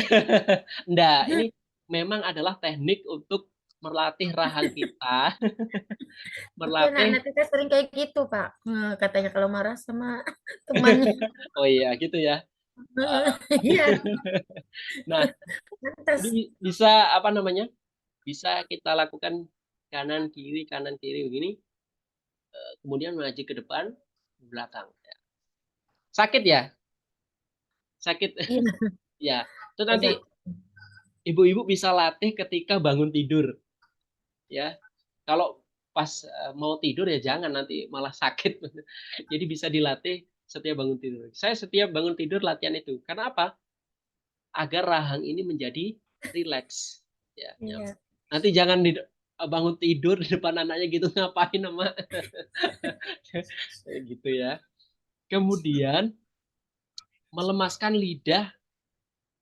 Enggak, ini memang adalah teknik untuk melatih rahang kita. Melatih. Anak kita sering kayak gitu, Pak. Katanya kalau marah sama temannya. Oh iya, gitu ya. Iya. Nah, ini bisa bisa kita lakukan kanan kiri begini, kemudian maju ke depan, ke belakang. Sakit ya? Sakit. Iya. Ya, itu nanti ibu-ibu bisa latih ketika bangun tidur. Ya, kalau pas mau tidur ya jangan, nanti malah sakit. Jadi bisa dilatih setiap bangun tidur. Saya setiap bangun tidur latihan itu. Karena apa? Agar rahang ini menjadi rileks. Ya, Iya. nanti jangan bangun tidur di depan anaknya gitu, ngapain sama gitu ya. Kemudian melemaskan lidah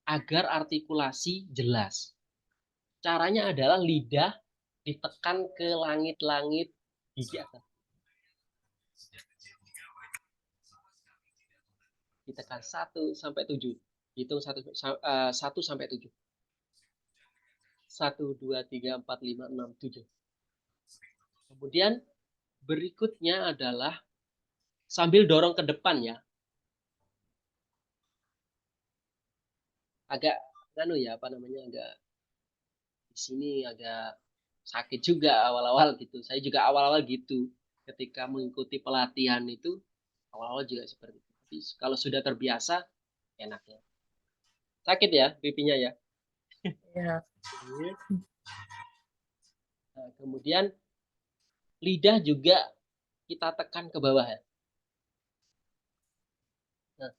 agar artikulasi jelas. Caranya adalah lidah ditekan ke langit-langit gigi atas. Ditekan 1 sampai 7. Hitung 1 sampai 7. 1, 2, 3, 4, 5, 6, 7. Kemudian berikutnya adalah sambil dorong ke depan ya. agak ya apa namanya, agak di sini agak sakit juga awal-awal gitu. Saya juga awal-awal gitu. Ketika mengikuti pelatihan itu awal-awal juga seperti itu. Tapi kalau sudah terbiasa enaknya. Sakit ya pipinya ya. Ya. Nah, kemudian lidah juga kita tekan ke bawah ya. Nah,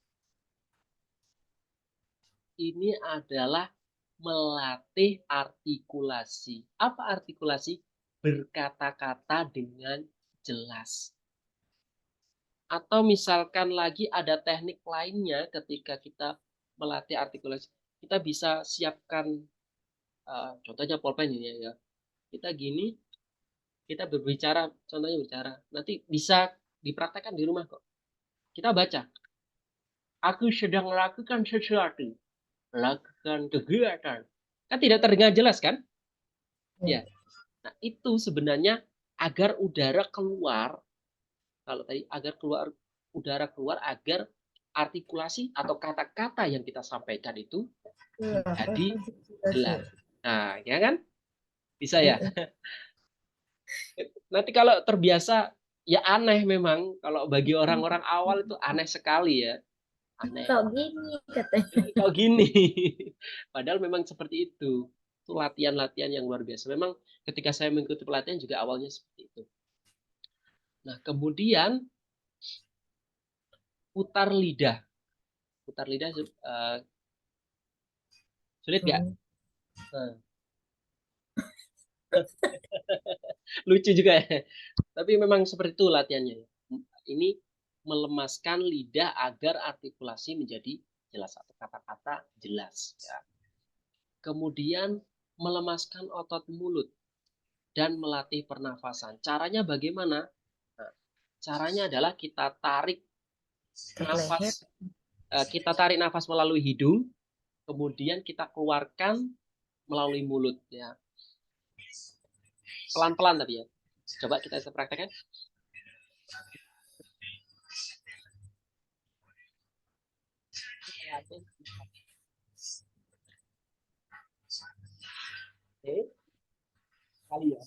ini adalah melatih artikulasi. Apa artikulasi? Berkata-kata dengan jelas. Atau misalkan lagi ada teknik lainnya ketika kita melatih artikulasi, kita bisa siapkan contohnya pulpen ini ya. Kita gini, kita berbicara, contohnya bicara. Nanti bisa dipraktekkan di rumah kok. Kita baca, aku sedang melakukan sesuatu, lakukan kegiatan. Kan tidak terdengar jelas kan? Ya. Nah, itu sebenarnya agar udara keluar, kalau tadi agar keluar udara keluar agar artikulasi atau kata-kata yang kita sampaikan itu menjadi jelas. Nah, ya kan? Bisa ya? Nanti kalau terbiasa ya aneh memang kalau bagi orang-orang awal itu aneh sekali ya. Aneh. Kok gini katanya. Kok gini? Padahal memang seperti itu. Itu latihan-latihan yang luar biasa. Memang ketika saya mengikuti pelatihan juga awalnya seperti itu. Nah, kemudian putar lidah. Putar lidah sulit nggak? Nah, lucu juga ya. Tapi memang seperti itu latihannya. Ini melemaskan lidah agar artikulasi menjadi jelas atau kata-kata jelas. Ya. Kemudian melemaskan otot mulut dan melatih pernafasan. Caranya bagaimana? Nah, caranya adalah nafas, kita tarik nafas melalui hidung, kemudian kita keluarkan melalui mulut. Ya, pelan-pelan tadi ya. Coba kita praktekkan. Oke, kali ya.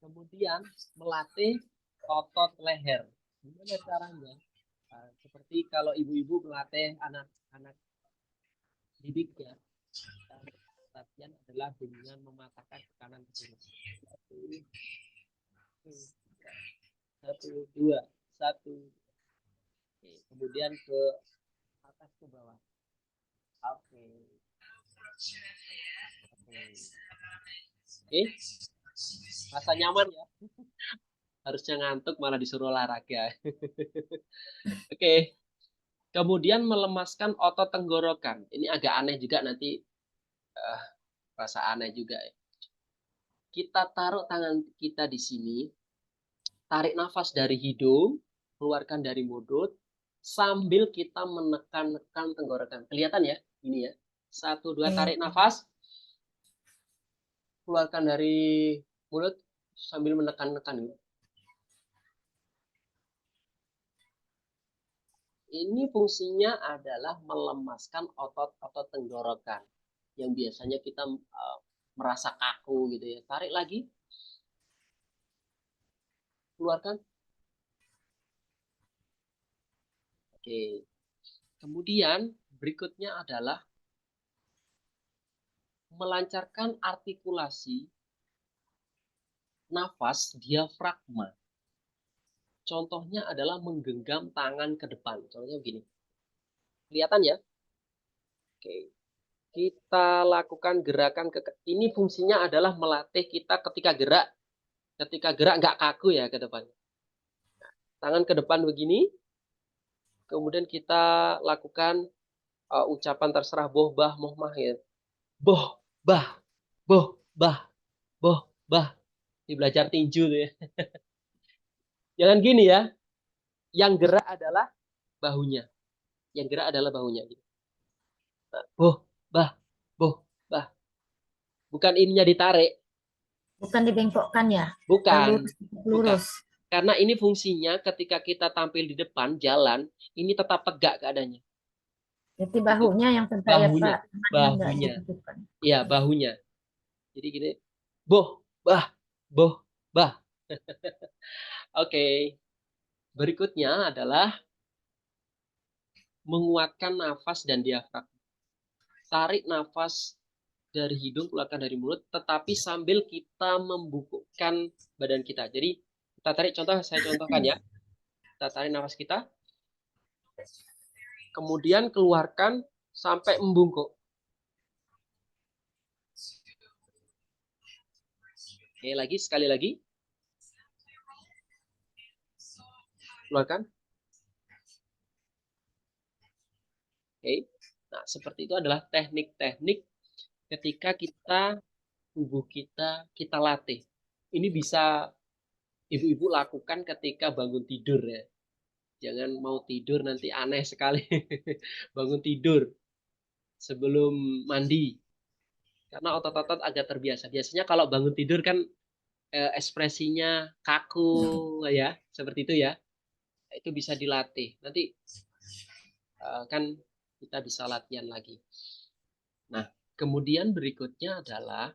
Kemudian melatih otot leher. Gimana caranya? Nah, seperti kalau ibu-ibu melatih anak-anak didik ya. Latihan adalah dengan mematahkan ke kanan ke kiri. Satu, dua, satu. Oke, kemudian ke atas ke bawah. Oke. Oke. Rasa nyaman ya. Harusnya ngantuk malah disuruh olahraga. Oke. Kemudian melemaskan otot tenggorokan. Ini agak aneh juga nanti rasa aneh juga ya. Kita taruh tangan kita di sini, tarik nafas dari hidung, keluarkan dari mulut, sambil kita menekan-nekan tenggorokan. Kelihatan ya? Ini ya. Satu, dua, tarik nafas, keluarkan dari mulut sambil menekan-nekan. Ini fungsinya adalah melemaskan otot-otot tenggorokan yang biasanya kita merasa kaku gitu ya. Tarik lagi, keluarkan. Oke. Kemudian berikutnya adalah melancarkan artikulasi nafas diafragma. Contohnya adalah menggenggam tangan ke depan. Contohnya begini. Kelihatan ya? Oke. Kita lakukan gerakan ini fungsinya adalah melatih kita ketika gerak. Ketika gerak nggak kaku ya ke depan. Tangan ke depan begini. Kemudian kita lakukan ucapan terserah boh, bah, moh, mah ya. Boh, bah, boh, bah, boh, bah. Di belajar tinju tuh ya. Jangan gini ya. Yang gerak adalah bahunya. Yang gerak adalah bahunya. Boh, bah, boh, bah. Bukan ininya ditarik. Bukan dibengkokkan ya? Bukan. Lurus, Bukan. lurus. Karena ini fungsinya ketika kita tampil di depan jalan, ini tetap tegak keadaannya. Jadi Itu bahunya yang tegak ya bahunya, Pak, tangannya nggak bahunya, dihidupkan. ya bahunya. Jadi gini, boh, bah, boh, bah. Oke, berikutnya adalah menguatkan nafas dan diafragma. Tarik nafas dari hidung, keluarkan dari mulut, tetapi sambil kita membungkukkan badan kita. Jadi kita tarik, contoh saya contohkan ya. Kita tarik nafas kita, kemudian keluarkan sampai membungkuk. Oke, lagi sekali lagi. Keluarkan. Oke. Nah, seperti itu adalah teknik-teknik ketika tubuh kita latih. Ini bisa ibu-ibu lakukan ketika bangun tidur ya. Jangan mau tidur nanti aneh sekali. Bangun tidur sebelum mandi. Karena otot-otot agak terbiasa. Biasanya kalau bangun tidur kan ekspresinya kaku ya, seperti itu ya. Itu bisa dilatih. Nanti kan kita bisa latihan lagi. Nah, kemudian berikutnya adalah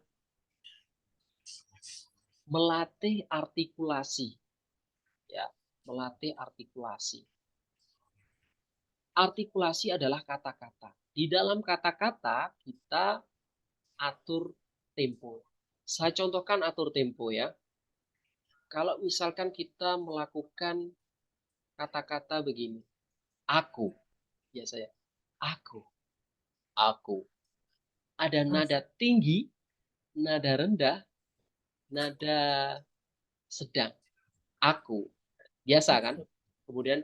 melatih artikulasi. Ya, melatih artikulasi. Artikulasi adalah kata-kata. Di dalam kata-kata kita atur tempo. Saya contohkan atur tempo ya. Kalau misalkan kita melakukan kata-kata begini, aku, biasanya, aku, aku. Ada nada tinggi, nada rendah, nada sedang. Aku, biasa kan? Kemudian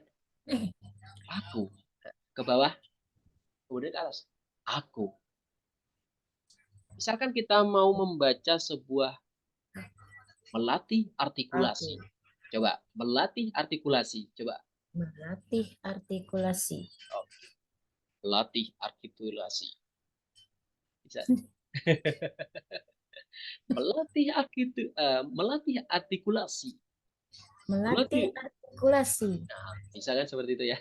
aku, ke bawah, kemudian ke atas. Aku. Misalkan kita mau membaca sebuah melatih artikulasi. Oke. Coba, melatih artikulasi. Coba, Melatih artikulasi. oh, melatih artikulasi. Bisa. Melatih artikulasi. Melatih Melatih, artikulasi. misalkan seperti itu ya.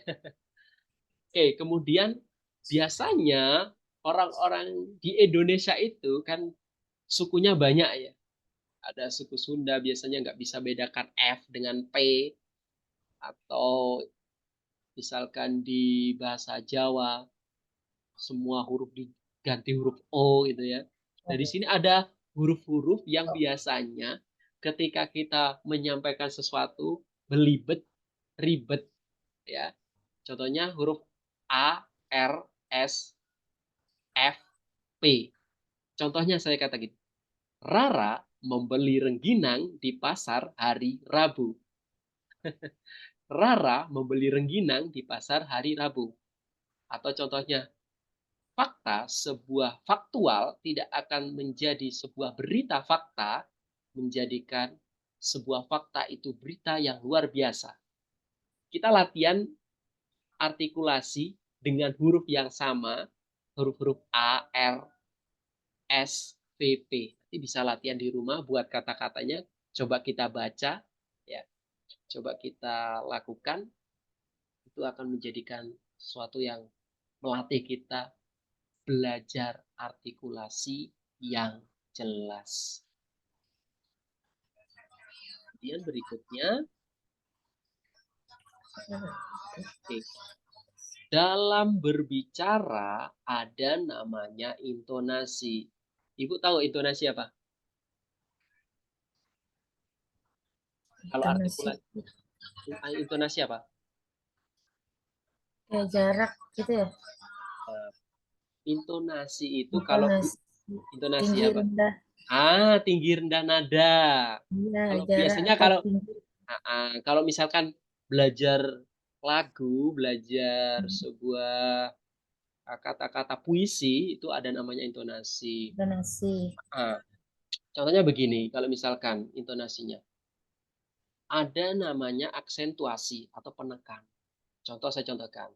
Oke, kemudian biasanya orang-orang di Indonesia itu kan sukunya banyak ya. Ada suku Sunda biasanya nggak bisa bedakan F dengan P, atau misalkan di bahasa Jawa semua huruf diganti huruf O gitu ya. Nah, di sini ada huruf-huruf yang biasanya ketika kita menyampaikan sesuatu belibet, ribet ya. Contohnya huruf A, R, S, F, P. Contohnya saya kata gitu. Rara membeli rengginang di pasar hari Rabu. Rara membeli rengginang di pasar hari Rabu. Atau contohnya, fakta, sebuah faktual tidak akan menjadi sebuah berita fakta, menjadikan sebuah fakta itu berita yang luar biasa. Kita latihan artikulasi dengan huruf yang sama, huruf-huruf A, R, S, V, P. Nanti bisa latihan di rumah buat kata-katanya. Coba kita baca, ya. Coba kita lakukan. Itu akan menjadikan sesuatu yang melatih kita belajar artikulasi yang jelas. Kemudian berikutnya, oke, dalam berbicara ada namanya intonasi. Ibu tahu intonasi apa? Kalau Intonasi. artikulasi, intonasi apa? Kayak jarak gitu ya. Intonasi itu kalau Intonasi. intonasi Tinggi apa? rendah. Tinggi rendah nada. Iya, Kalau jarak biasanya atau tinggi. kalau misalkan belajar lagu, belajar sebuah kata-kata puisi itu ada namanya intonasi. Intonasi. Ah, contohnya begini, kalau misalkan intonasinya ada namanya aksentuasi atau penekan. Contoh saya contohkan.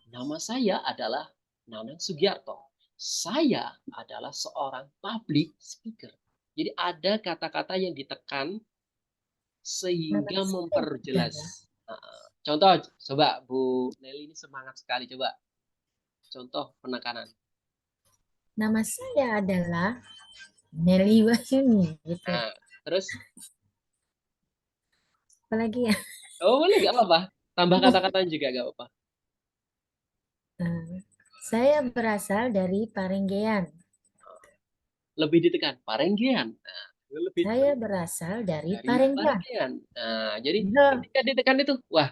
Nama saya adalah Nanang Sugiarto. Saya adalah seorang public speaker. Jadi ada kata-kata yang ditekan sehingga Nama saya memperjelas. adalah, Contoh, coba Bu Nelly ini semangat sekali, coba contoh penekanan. nama saya adalah Nelly Wahyuni gitu. Nah, terus, Apalagi ya? oh boleh nggak apa-apa, tambah kata-kata juga nggak apa-apa. Eh, saya berasal dari Parenggean. Lebih ditekan, Parenggean. Nah, lebih Saya berasal dari dari Parenggean. Parenggean. Nah, jadi Nah, ketika ditekan itu, wah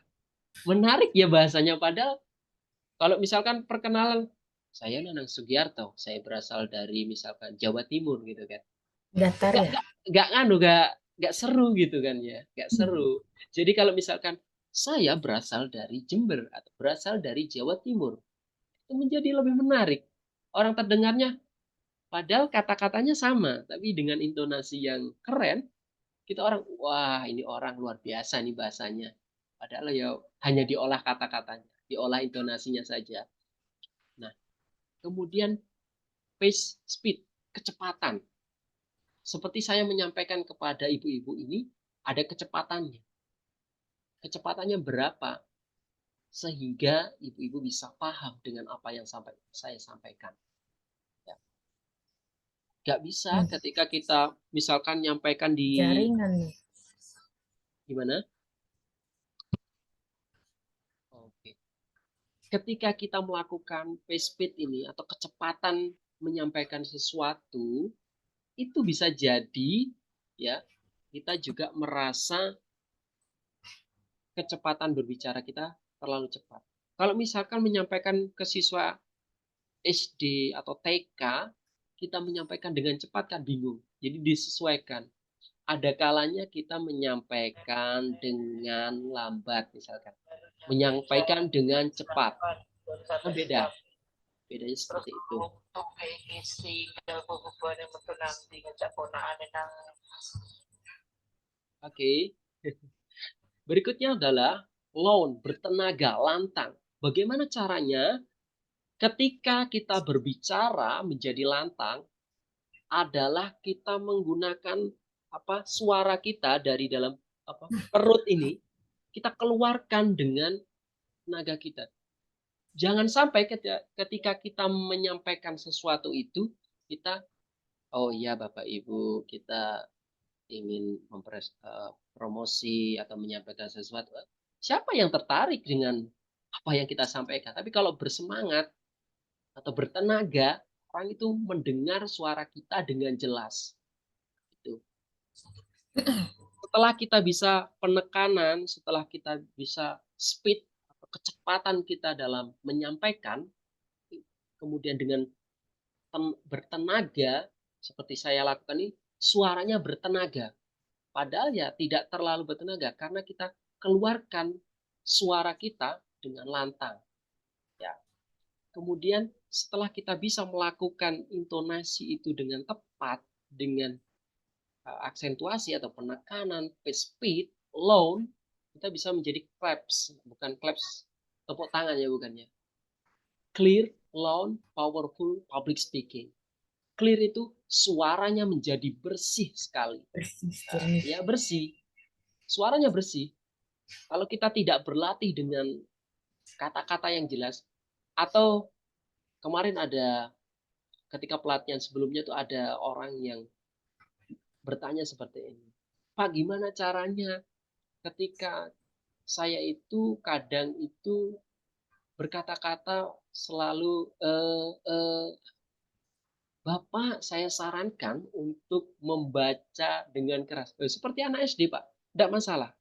menarik ya bahasanya. Padahal kalau misalkan perkenalan, saya Nanang Sugiarto, saya berasal dari misalkan Jawa Timur gitu kan. datar Nggak ya. nggak nggak nganu nggak seru gitu kan ya, nggak Hmm. seru. Jadi kalau misalkan saya berasal dari Jember atau berasal dari Jawa Timur, itu menjadi lebih menarik. Orang terdengarnya, padahal kata-katanya sama, tapi dengan intonasi yang keren, kita orang, wah ini orang luar biasa nih bahasanya. Padahal ya hanya diolah kata-katanya, diolah intonasinya saja. Nah, kemudian pace speed, kecepatan. Seperti saya menyampaikan kepada ibu-ibu ini, ada kecepatannya. Kecepatannya berapa? Sehingga ibu-ibu bisa paham dengan apa yang saya sampaikan. Ya. Gak bisa Hmm. ketika kita misalkan nyampaikan di Jaringan nih. gimana? Oke. Ketika kita melakukan pace speed ini atau kecepatan menyampaikan sesuatu, itu bisa jadi ya kita juga merasa kecepatan berbicara kita terlalu cepat. Kalau misalkan menyampaikan ke siswa SD atau TK, kita menyampaikan dengan cepat kan bingung. Jadi disesuaikan. Ada kalanya kita menyampaikan dengan lambat misalkan. Menyampaikan dengan cepat. Kan beda. Bedanya seperti itu. Oke. Berikutnya adalah loan, bertenaga, lantang. Bagaimana caranya ketika kita berbicara menjadi lantang adalah kita menggunakan suara kita dari dalam perut ini, kita keluarkan dengan tenaga kita. Jangan sampai ketika kita menyampaikan sesuatu itu kita, oh iya Bapak Ibu, kita ingin promosi atau menyampaikan sesuatu. Siapa yang tertarik dengan apa yang kita sampaikan? Tapi kalau bersemangat atau bertenaga, orang itu mendengar suara kita dengan jelas. Itu. Setelah kita bisa penekanan, setelah kita bisa speed atau kecepatan kita dalam menyampaikan, kemudian dengan bertenaga seperti saya lakukan ini, suaranya bertenaga. Padahal ya tidak terlalu bertenaga karena kita keluarkan suara kita dengan lantang. Ya. Kemudian setelah kita bisa melakukan intonasi itu dengan tepat, dengan aksentuasi atau penekanan, pitch speed, low, kita bisa menjadi claps, bukan claps tepuk tangan ya bukannya. Clear, loud, powerful public speaking. Clear itu suaranya menjadi bersih sekali. Bersih, Nah, jernih. ya bersih. Suaranya bersih. Kalau kita tidak berlatih dengan kata-kata yang jelas, atau kemarin ada ketika pelatihan sebelumnya itu ada orang yang bertanya seperti ini. Pak, gimana caranya ketika saya itu kadang itu berkata-kata selalu Bapak saya sarankan untuk membaca dengan keras. Seperti anak SD, Pak. Tidak masalah.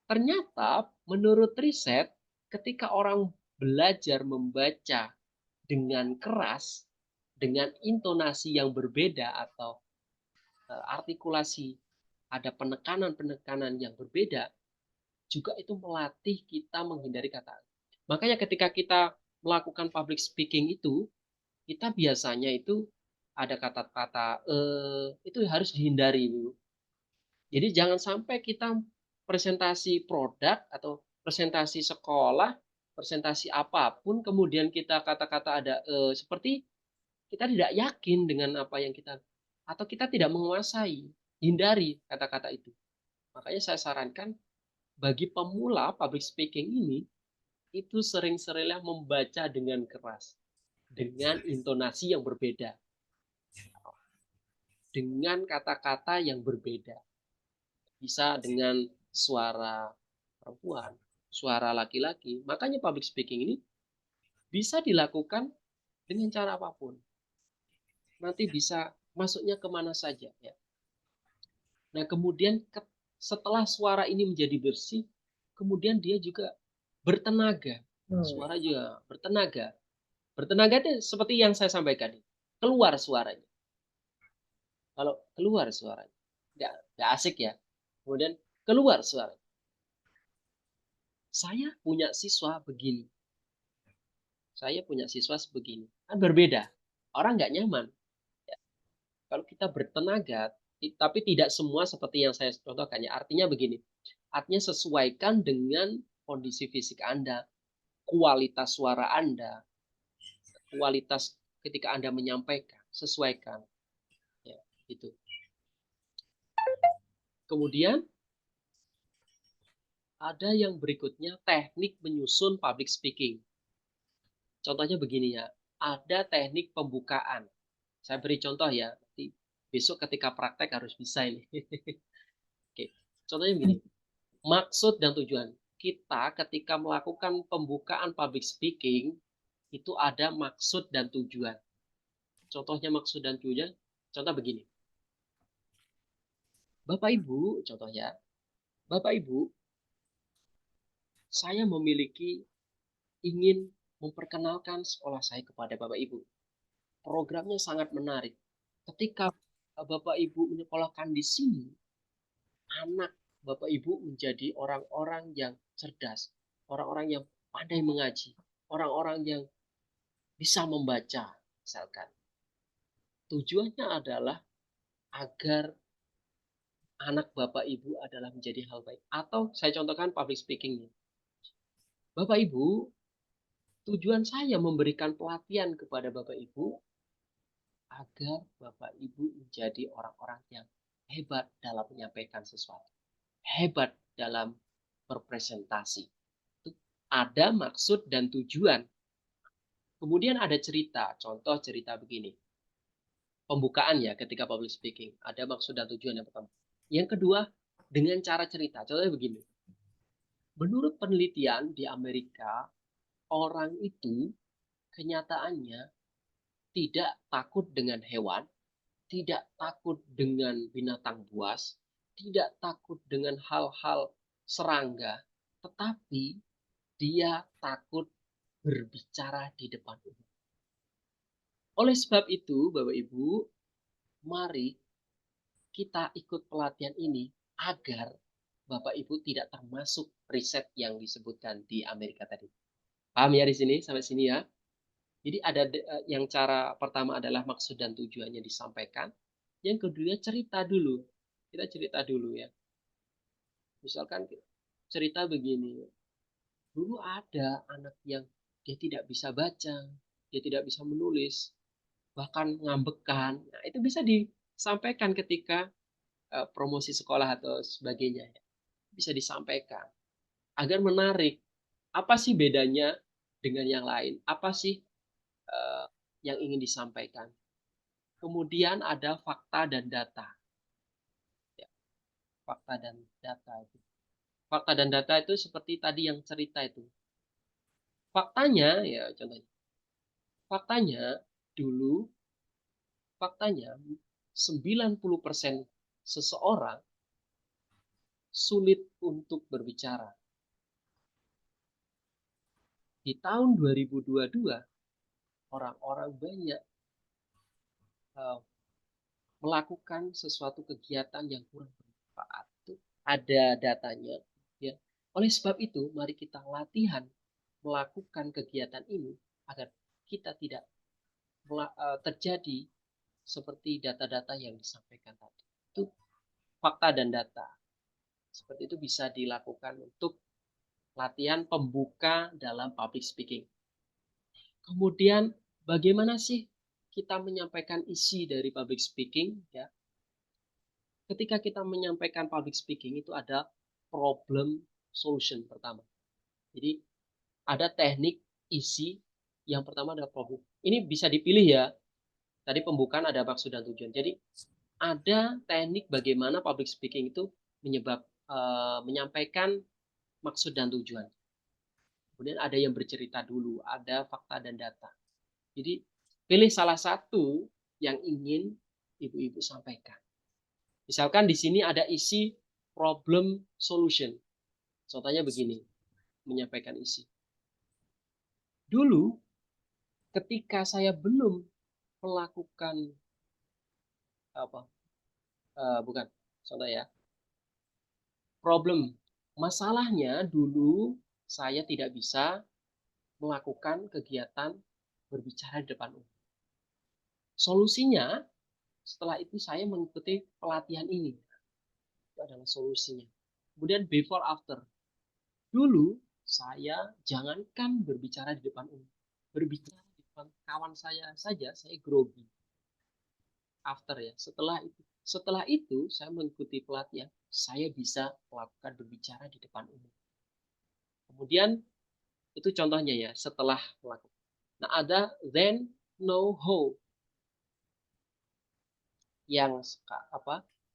Ternyata menurut riset, ketika orang belajar membaca dengan keras, dengan intonasi yang berbeda atau artikulasi, ada penekanan-penekanan yang berbeda, juga itu melatih kita menghindari kata. Makanya ketika kita melakukan public speaking kita biasanya itu ada kata-kata itu harus dihindari dulu. Jadi jangan sampai kita presentasi produk atau presentasi sekolah, presentasi apapun, kemudian kita kata-kata ada seperti kita tidak yakin dengan apa yang kita atau kita tidak menguasai. Hindari kata-kata itu. Makanya saya sarankan bagi pemula public speaking ini, itu sering-seringlah membaca dengan keras, dengan intonasi yang berbeda, dengan kata-kata yang berbeda. Bisa dengan suara perempuan, suara laki-laki. Makanya public speaking ini bisa dilakukan dengan cara apapun. Nanti bisa masuknya kemana saja. Ya. Nah kemudian setelah suara ini menjadi bersih, kemudian dia juga bertenaga. Suara juga bertenaga. Bertenaga itu seperti yang saya sampaikan. Keluar suaranya. Kalau keluar suaranya. Nggak asik ya. Kemudian keluar suaranya. Saya punya siswa begini. Saya punya siswa sebegini. Kan berbeda. Orang nggak nyaman. Ya. Kalau kita bertenaga, tapi tidak semua seperti yang saya contohkan. Ya. Artinya begini. Artinya sesuaikan dengan kondisi fisik Anda, kualitas suara Anda, kualitas ketika Anda menyampaikan, sesuaikan. Ya, itu. Kemudian ada yang berikutnya teknik menyusun public speaking. Contohnya begini ya, ada teknik pembukaan. Saya beri contoh ya, nanti besok ketika praktek harus bisa ini. Oke, contohnya begini, maksud dan tujuan. Kita ketika melakukan pembukaan public speaking, itu ada maksud dan tujuan. Contohnya maksud dan tujuan, contoh begini. Bapak Ibu, contoh ya, Bapak Ibu, saya ingin memperkenalkan sekolah saya kepada Bapak Ibu. Programnya sangat menarik. Ketika Bapak Ibu menyekolahkan di sini, anak Bapak Ibu menjadi orang-orang yang cerdas, orang-orang yang pandai mengaji, orang-orang yang bisa membaca, misalkan. Tujuannya adalah agar anak Bapak Ibu adalah menjadi hal baik. Atau saya contohkan public speaking-nya. Bapak Ibu, tujuan saya memberikan pelatihan kepada Bapak Ibu agar Bapak Ibu menjadi orang-orang yang hebat dalam menyampaikan sesuatu, hebat dalam berpresentasi. Itu ada maksud dan tujuan. Kemudian ada cerita, contoh cerita begini. Pembukaan ya ketika public speaking, ada maksud dan tujuan yang pertama. Yang kedua, dengan cara cerita. Contohnya begini. Menurut penelitian di Amerika, orang itu kenyataannya tidak takut dengan hewan, tidak takut dengan binatang buas, tidak takut dengan hal-hal serangga, tetapi dia takut berbicara di depan umum. Oleh sebab itu, Bapak Ibu, mari kita ikut pelatihan ini agar Bapak Ibu tidak termasuk riset yang disebutkan di Amerika tadi. Paham ya di sini sampai sini ya? Jadi ada yang cara pertama adalah maksud dan tujuannya disampaikan. Yang kedua cerita dulu. Kita cerita dulu ya. Misalkan cerita begini. Dulu ada anak yang dia tidak bisa baca, dia tidak bisa menulis, bahkan ngambekan. Nah, itu bisa disampaikan ketika promosi sekolah atau sebagainya. Bisa disampaikan agar menarik. Apa sih bedanya dengan yang lain? Apa sih yang ingin disampaikan? Kemudian ada fakta dan data. Ya, fakta dan data itu. Fakta dan data itu seperti tadi yang cerita itu. Faktanya, ya contohnya. Faktanya dulu, faktanya 90% seseorang sulit untuk berbicara. Di tahun 2022, orang-orang banyak melakukan sesuatu kegiatan yang kurang bermanfaat. Itu ada datanya. Ya. Oleh sebab itu, mari kita latihan melakukan kegiatan ini agar kita tidak terjadi seperti data-data yang disampaikan tadi. Itu fakta dan data. Seperti itu bisa dilakukan untuk latihan pembuka dalam public speaking. Kemudian bagaimana sih kita menyampaikan isi dari public speaking? Ya, ketika kita menyampaikan public speaking itu ada problem solution pertama. Jadi ada teknik, isi, yang pertama ada problem. Ini bisa dipilih ya. Tadi pembukaan ada maksud dan tujuan. Jadi ada teknik bagaimana public speaking itu menyampaikan maksud dan tujuan. Kemudian ada yang bercerita dulu, ada fakta dan data. Jadi pilih salah satu yang ingin ibu-ibu sampaikan. Misalkan di sini ada isi problem solution. Contohnya begini, menyampaikan isi. Dulu ketika saya belum melakukan apa? Bukan, contoh ya. Problem. Masalahnya dulu saya tidak bisa melakukan kegiatan berbicara di depan umum. Solusinya, setelah itu saya mengikuti pelatihan ini. Itu adalah solusinya. Kemudian before after. Dulu saya jangankan berbicara di depan umum. Berbicara di depan kawan saya saja, saya grogi. After ya, setelah itu saya mengikuti pelatihan, saya bisa melakukan berbicara di depan umum. Kemudian itu contohnya ya, setelah melakukan. Nah, ada then, know, how. Yang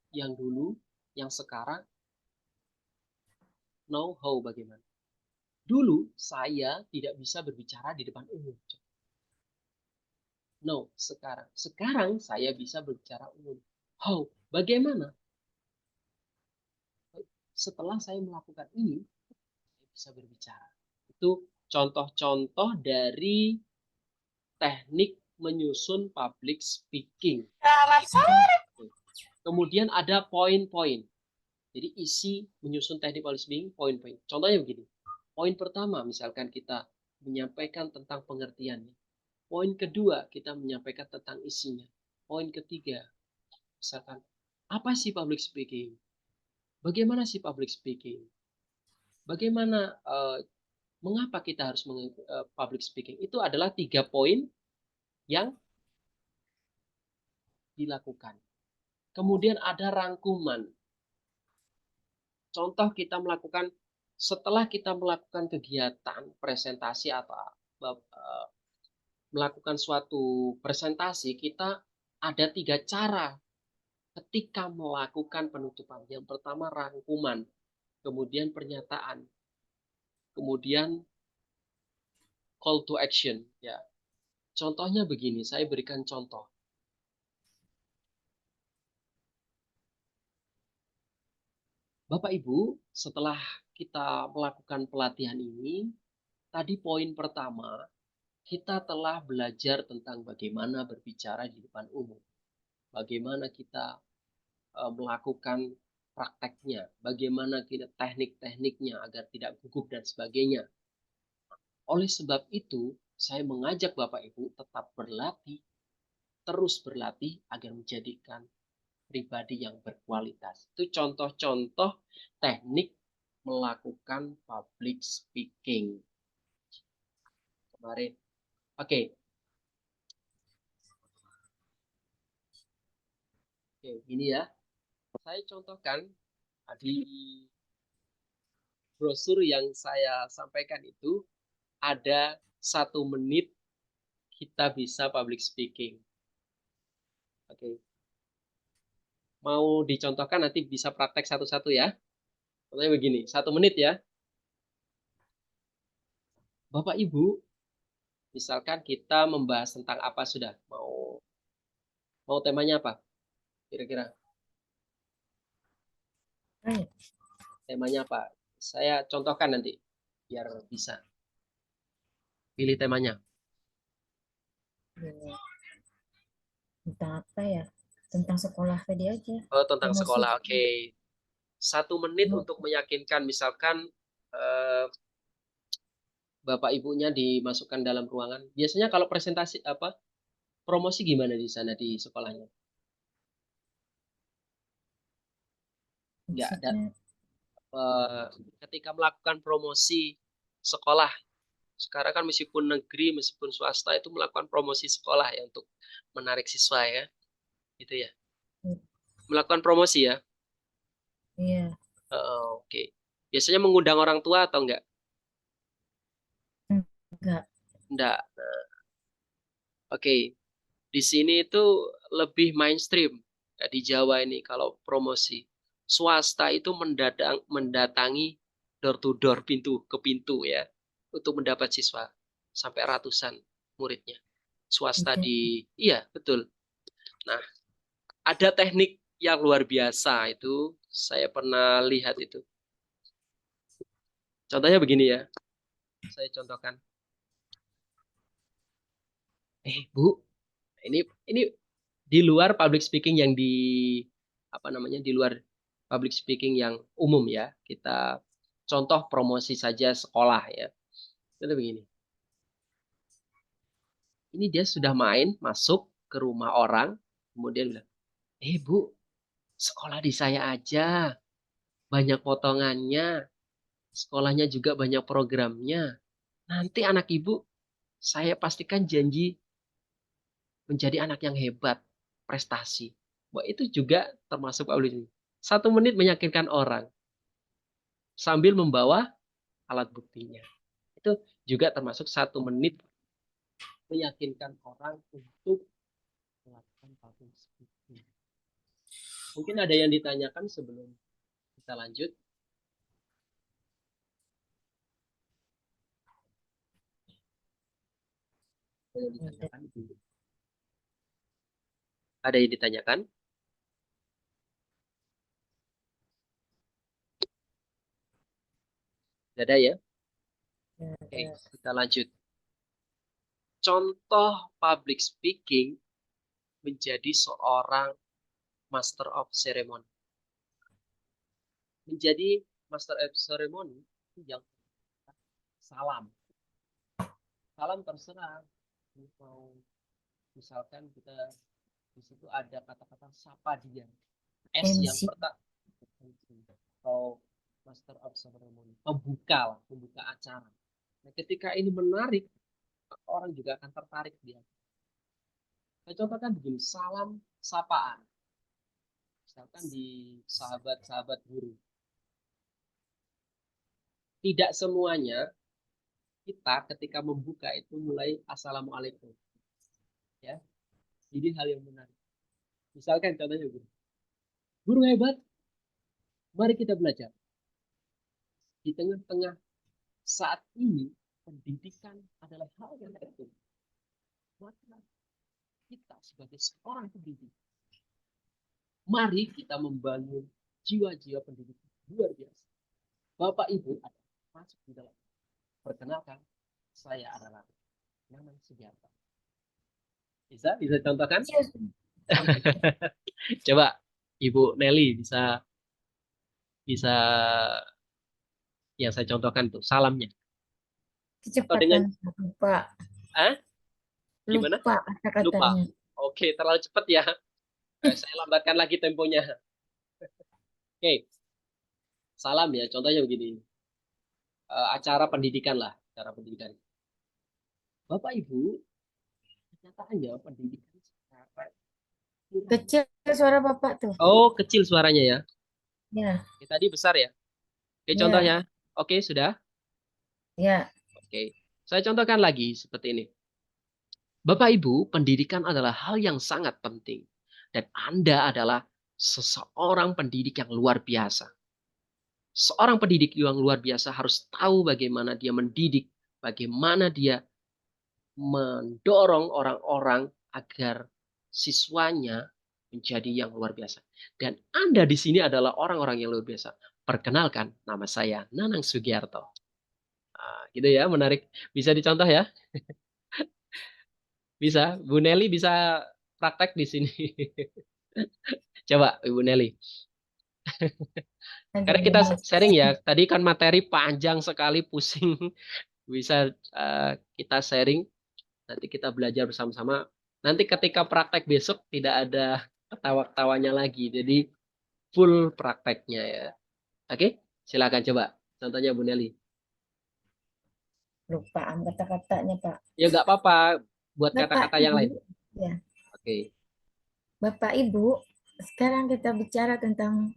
yang dulu, yang sekarang, know how bagaimana. Dulu saya tidak bisa berbicara di depan umum. No, sekarang. Sekarang saya bisa berbicara umum. How? Bagaimana? Setelah saya melakukan ini, saya bisa berbicara. Itu contoh-contoh dari teknik menyusun public speaking. Kemudian ada poin-poin. Jadi isi menyusun teknik public speaking, poin-poin. Contohnya begini. Poin pertama, misalkan kita menyampaikan tentang pengertiannya. Poin kedua, kita menyampaikan tentang isinya. Poin ketiga, misalkan, apa sih public speaking? Bagaimana sih public speaking? Bagaimana, mengapa kita harus public speaking? Itu adalah 3 poin yang dilakukan. Kemudian ada rangkuman. Contoh kita melakukan, setelah kita melakukan kegiatan presentasi atau melakukan suatu presentasi, kita ada 3 cara ketika melakukan penutupan. Yang pertama rangkuman, kemudian pernyataan, kemudian call to action. Ya, contohnya begini, saya berikan contoh. Bapak Ibu, setelah kita melakukan pelatihan ini, tadi poin pertama, kita telah belajar tentang bagaimana berbicara di depan umum. Bagaimana kita melakukan prakteknya, bagaimana kita teknik-tekniknya agar tidak gugup dan sebagainya. Oleh sebab itu, saya mengajak Bapak Ibu tetap berlatih, terus berlatih agar menjadikan pribadi yang berkualitas. Itu contoh-contoh teknik melakukan public speaking. Kemarin. Oke. Oke, ini ya. Saya contohkan di brosur yang saya sampaikan itu ada 1 menit kita bisa public speaking. Oke. Mau dicontohkan nanti bisa praktek satu-satu ya. Contohnya begini, 1 menit ya. Bapak Ibu, misalkan kita membahas tentang apa sudah? Mau temanya apa? Kira-kira temanya apa? Saya contohkan nanti biar bisa. Pilih temanya. Tentang apa ya? Tentang sekolah tadi aja. Oh, tentang Promosi. sekolah. Oke. 1 menit untuk meyakinkan, misalkan Bapak Ibunya dimasukkan dalam ruangan. Biasanya kalau presentasi promosi gimana di sana di sekolahnya? Nggak ada. Maksudnya Ketika melakukan promosi sekolah, sekarang kan meskipun negeri, meskipun swasta itu melakukan promosi sekolah ya untuk menarik siswa ya, gitu ya. Melakukan promosi ya. Iya, Oke. Biasanya mengundang orang tua atau enggak? enggak. Enggak. Oke. Di sini itu lebih mainstream. Kayak di Jawa ini kalau promosi. Swasta itu mendatangi door to door, pintu ke pintu ya. Untuk mendapat siswa. Sampai ratusan muridnya. Swasta Itu. iya betul. Nah, ada teknik yang luar biasa itu. Saya pernah lihat itu. Contohnya begini ya. Saya contohkan. Bu, ini di luar public speaking yang di apa namanya di luar public speaking yang umum ya. Kita contoh promosi saja sekolah ya. Itu begini. Ini dia sudah main masuk ke rumah orang, kemudian bilang, Bu, sekolah di saya aja, banyak potongannya, sekolahnya juga banyak programnya. Nanti anak ibu, saya pastikan janji menjadi anak yang hebat, prestasi. Wah, itu juga termasuk public speaking. 1 menit meyakinkan orang sambil membawa alat buktinya. Itu juga termasuk 1 menit meyakinkan orang untuk melakukan public speaking. Mungkin ada yang ditanyakan sebelum kita lanjut. Ada yang ditanyakan? Ada yang ditanyakan? Tidak ada ya? Oke, kita lanjut. Contoh public speaking menjadi seorang master of ceremony. Menjadi master of ceremony yang salam. Salam terserah. Mau misalkan kita di situ ada kata-kata sapa dia. S yang MC. pertama atau master of ceremony, pembuka lah, pembuka acara. Nah, ketika ini menarik, orang juga akan tertarik dia. Saya contohkan begini, salam sapaan. Misalkan di sahabat-sahabat guru. Tidak semuanya kita ketika membuka itu mulai assalamualaikum. Ya, jadi hal yang menarik. Misalkan contohnya guru, guru hebat, mari kita belajar. Di tengah-tengah saat ini pendidikan adalah hal yang penting. Maka kita sebagai seorang pendidik, mari kita membangun jiwa-jiwa pendidikan luar biasa. Bapak Ibu ada masuk di dalam. Perkenalkan, saya adalah Nanang Sugiarto. Bisa contohkan? Coba Ibu Nelly bisa bisa yang saya contohkan tuh salamnya. Atau dengan Kecepatan. Lupa. ah gimana? Lupa Lupa. kata-katanya. Oke, terlalu cepat ya. Saya lambatkan lagi temponya. Oke, salam ya. Contohnya begini. Acara pendidikan lah, acara pendidikan. Bapak Ibu, kenyataannya pendidikan sekarang kurang. Kecil suara Bapak tuh. Oh, kecil suaranya ya. Ya, Oke, tadi besar ya. Oke, ya, contohnya. Oke, sudah. ya. Oke. Saya contohkan lagi seperti ini. Bapak Ibu, pendidikan adalah hal yang sangat penting. Dan Anda adalah seseorang pendidik yang luar biasa. Seorang pendidik yang luar biasa harus tahu bagaimana dia mendidik, bagaimana dia mendorong orang-orang agar siswanya menjadi yang luar biasa. Dan Anda di sini adalah orang-orang yang luar biasa. Perkenalkan, nama saya Nanang Sugiarto. Nah, gitu ya, menarik. Bisa dicontoh ya? Bisa. Bu Nelly bisa praktek di sini. Coba, Ibu Nelly. Karena kita Aduh. sharing ya. Tadi kan materi panjang sekali, pusing. Bisa kita sharing. Nanti kita belajar bersama-sama. Nanti ketika praktek besok tidak ada ketawa-ketawanya lagi. Jadi full prakteknya ya. Oke, silakan coba. Contohnya Bu Nelly. Lupaan kata-katanya, Pak. Ya nggak apa-apa buat Bapak kata-kata yang lain. Ibu, ya. Oke. Bapak Ibu, sekarang kita bicara tentang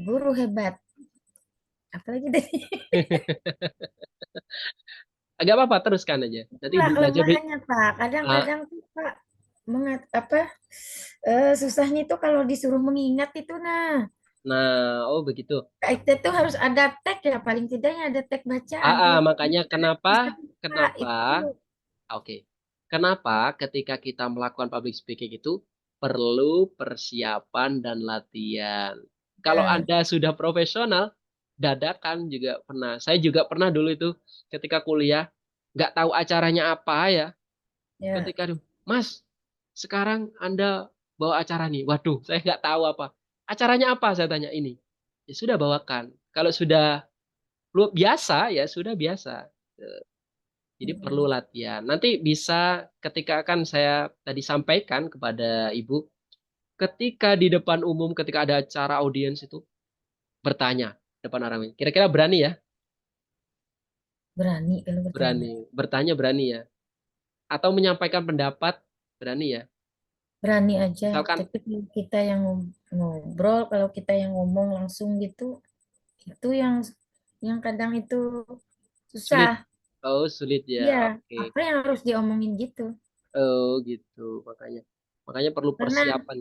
guru hebat. Apalagi tadi? Agak apa-apa, teruskan aja. Nanti Itulah Ibu belajar. kelemahannya, Pak. Ah, Kadang-kadang tuh, Pak, susahnya itu kalau disuruh mengingat itu, nah. nah, oh begitu. Kita tuh harus ada tag ya, paling tidaknya ada tag bacaan. Kalau tidak Makanya kenapa, bisa lupa kenapa, itu. oke, kenapa ketika kita melakukan public speaking itu perlu persiapan dan latihan. Kalau Nah, Anda sudah profesional, dadakan juga pernah. Saya juga pernah dulu itu ketika kuliah, nggak tahu acaranya apa ya. ya, Ketika, Mas, sekarang Anda bawa acara nih. Waduh, saya nggak tahu apa. Acaranya apa? Saya tanya ini. Ya sudah bawakan. Kalau sudah biasa ya sudah biasa. Eh, Jadi perlu hmm, latihan. Nanti bisa ketika akan saya tadi sampaikan kepada Ibu, ketika di depan umum, ketika ada acara audiens itu bertanya depan orang lain. Kira-kira berani ya? berani kalau bertanya. Berani. Bertanya berani ya? Atau menyampaikan pendapat berani ya? Berani aja. Misalkan Tapi kalau kita yang ngobrol, kalau kita yang ngomong langsung gitu, itu yang kadang itu sulit. susah. Oh, sulit ya. Iya, Oke. apa yang harus diomongin gitu? Oh, gitu. Makanya makanya perlu Pernah, persiapan.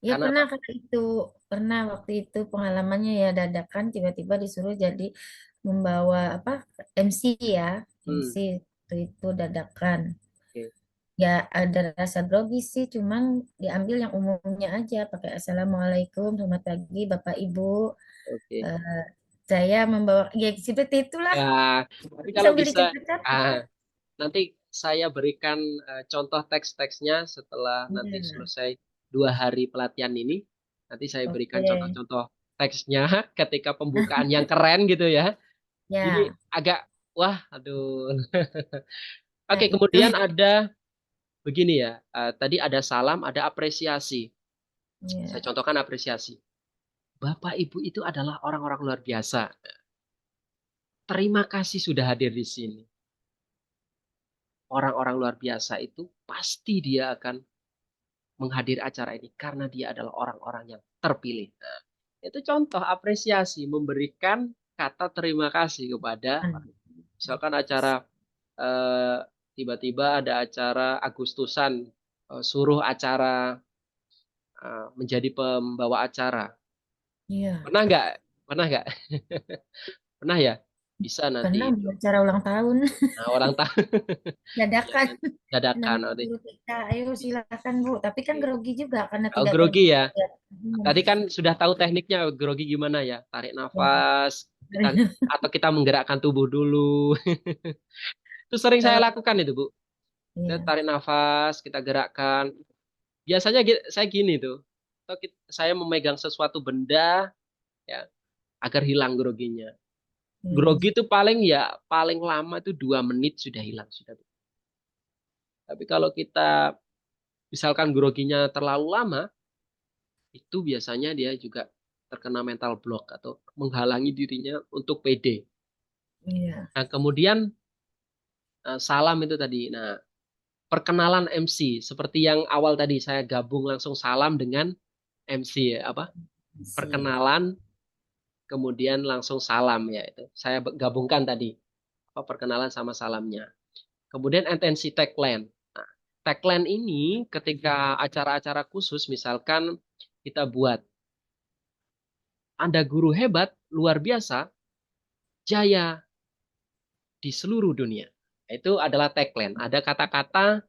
ya Karena pernah apa? kata itu, pernah waktu itu pengalamannya ya dadakan tiba-tiba disuruh jadi membawa apa MC ya, MC Hmm. itu dadakan. Oke. Ya ada rasa grogi sih, cuman diambil yang umumnya aja, pakai Assalamualaikum, selamat pagi Bapak Ibu. Oke. Eh, saya membawa, ya seperti itulah, Ya, tapi kalau sambil bisa, dicatat-catat. ah, nanti saya berikan contoh teks-teksnya setelah nanti Ya, selesai 2 hari pelatihan ini. Nanti saya berikan oke. contoh-contoh teksnya ketika pembukaan yang keren gitu ya. Ini Ya, agak, wah, aduh. nah Oke, itu. kemudian ada begini ya. Tadi ada salam, ada apresiasi. Saya Ya, contohkan apresiasi. Bapak Ibu itu adalah orang-orang luar biasa. Terima kasih sudah hadir di sini. Orang-orang luar biasa itu pasti dia akan menghadiri acara ini karena dia adalah orang-orang yang terpilih. Nah, itu contoh apresiasi, memberikan kata terima kasih kepada kan. misalkan acara eh, tiba-tiba ada acara Agustusan, suruh acara menjadi pembawa acara. Iya, Pernah nggak? Pernah nggak? Pernah ya? Bisa nanti pernah itu. di acara ulang tahun Nah, orang tahu ya dadakan kan? Dadakan namanya nanti. guru kita, ayo silakan Bu, tapi kan grogi juga karena Oh, tidak grogi terbiasa ya. lihat umum. Tadi kan sudah tahu tekniknya grogi gimana ya? Tarik Ya. nafas, kita atau kita menggerakkan tubuh dulu. Itu sering saya Kalau lakukan itu, Bu. Kita ya, tarik nafas, kita gerakkan. Biasanya saya gini tuh. Atau saya memegang sesuatu benda ya agar hilang groginya. Grogi iya, itu paling ya paling lama itu 2 menit sudah hilang sudah. Tapi kalau kita misalkan groginya terlalu lama, itu biasanya dia juga terkena mental block atau menghalangi dirinya untuk pede. iya, Nah, kemudian salam itu tadi. Nah, perkenalan MC seperti yang awal tadi saya gabung langsung salam dengan MC ya, apa? sih. Perkenalan kemudian langsung salam ya itu. Saya gabungkan tadi apa perkenalan sama salamnya. Kemudian intensi tagline. Nah, tagline ini ketika acara-acara khusus misalkan kita buat Anda guru hebat, luar biasa, jaya di seluruh dunia. Itu adalah tagline. Ada kata-kata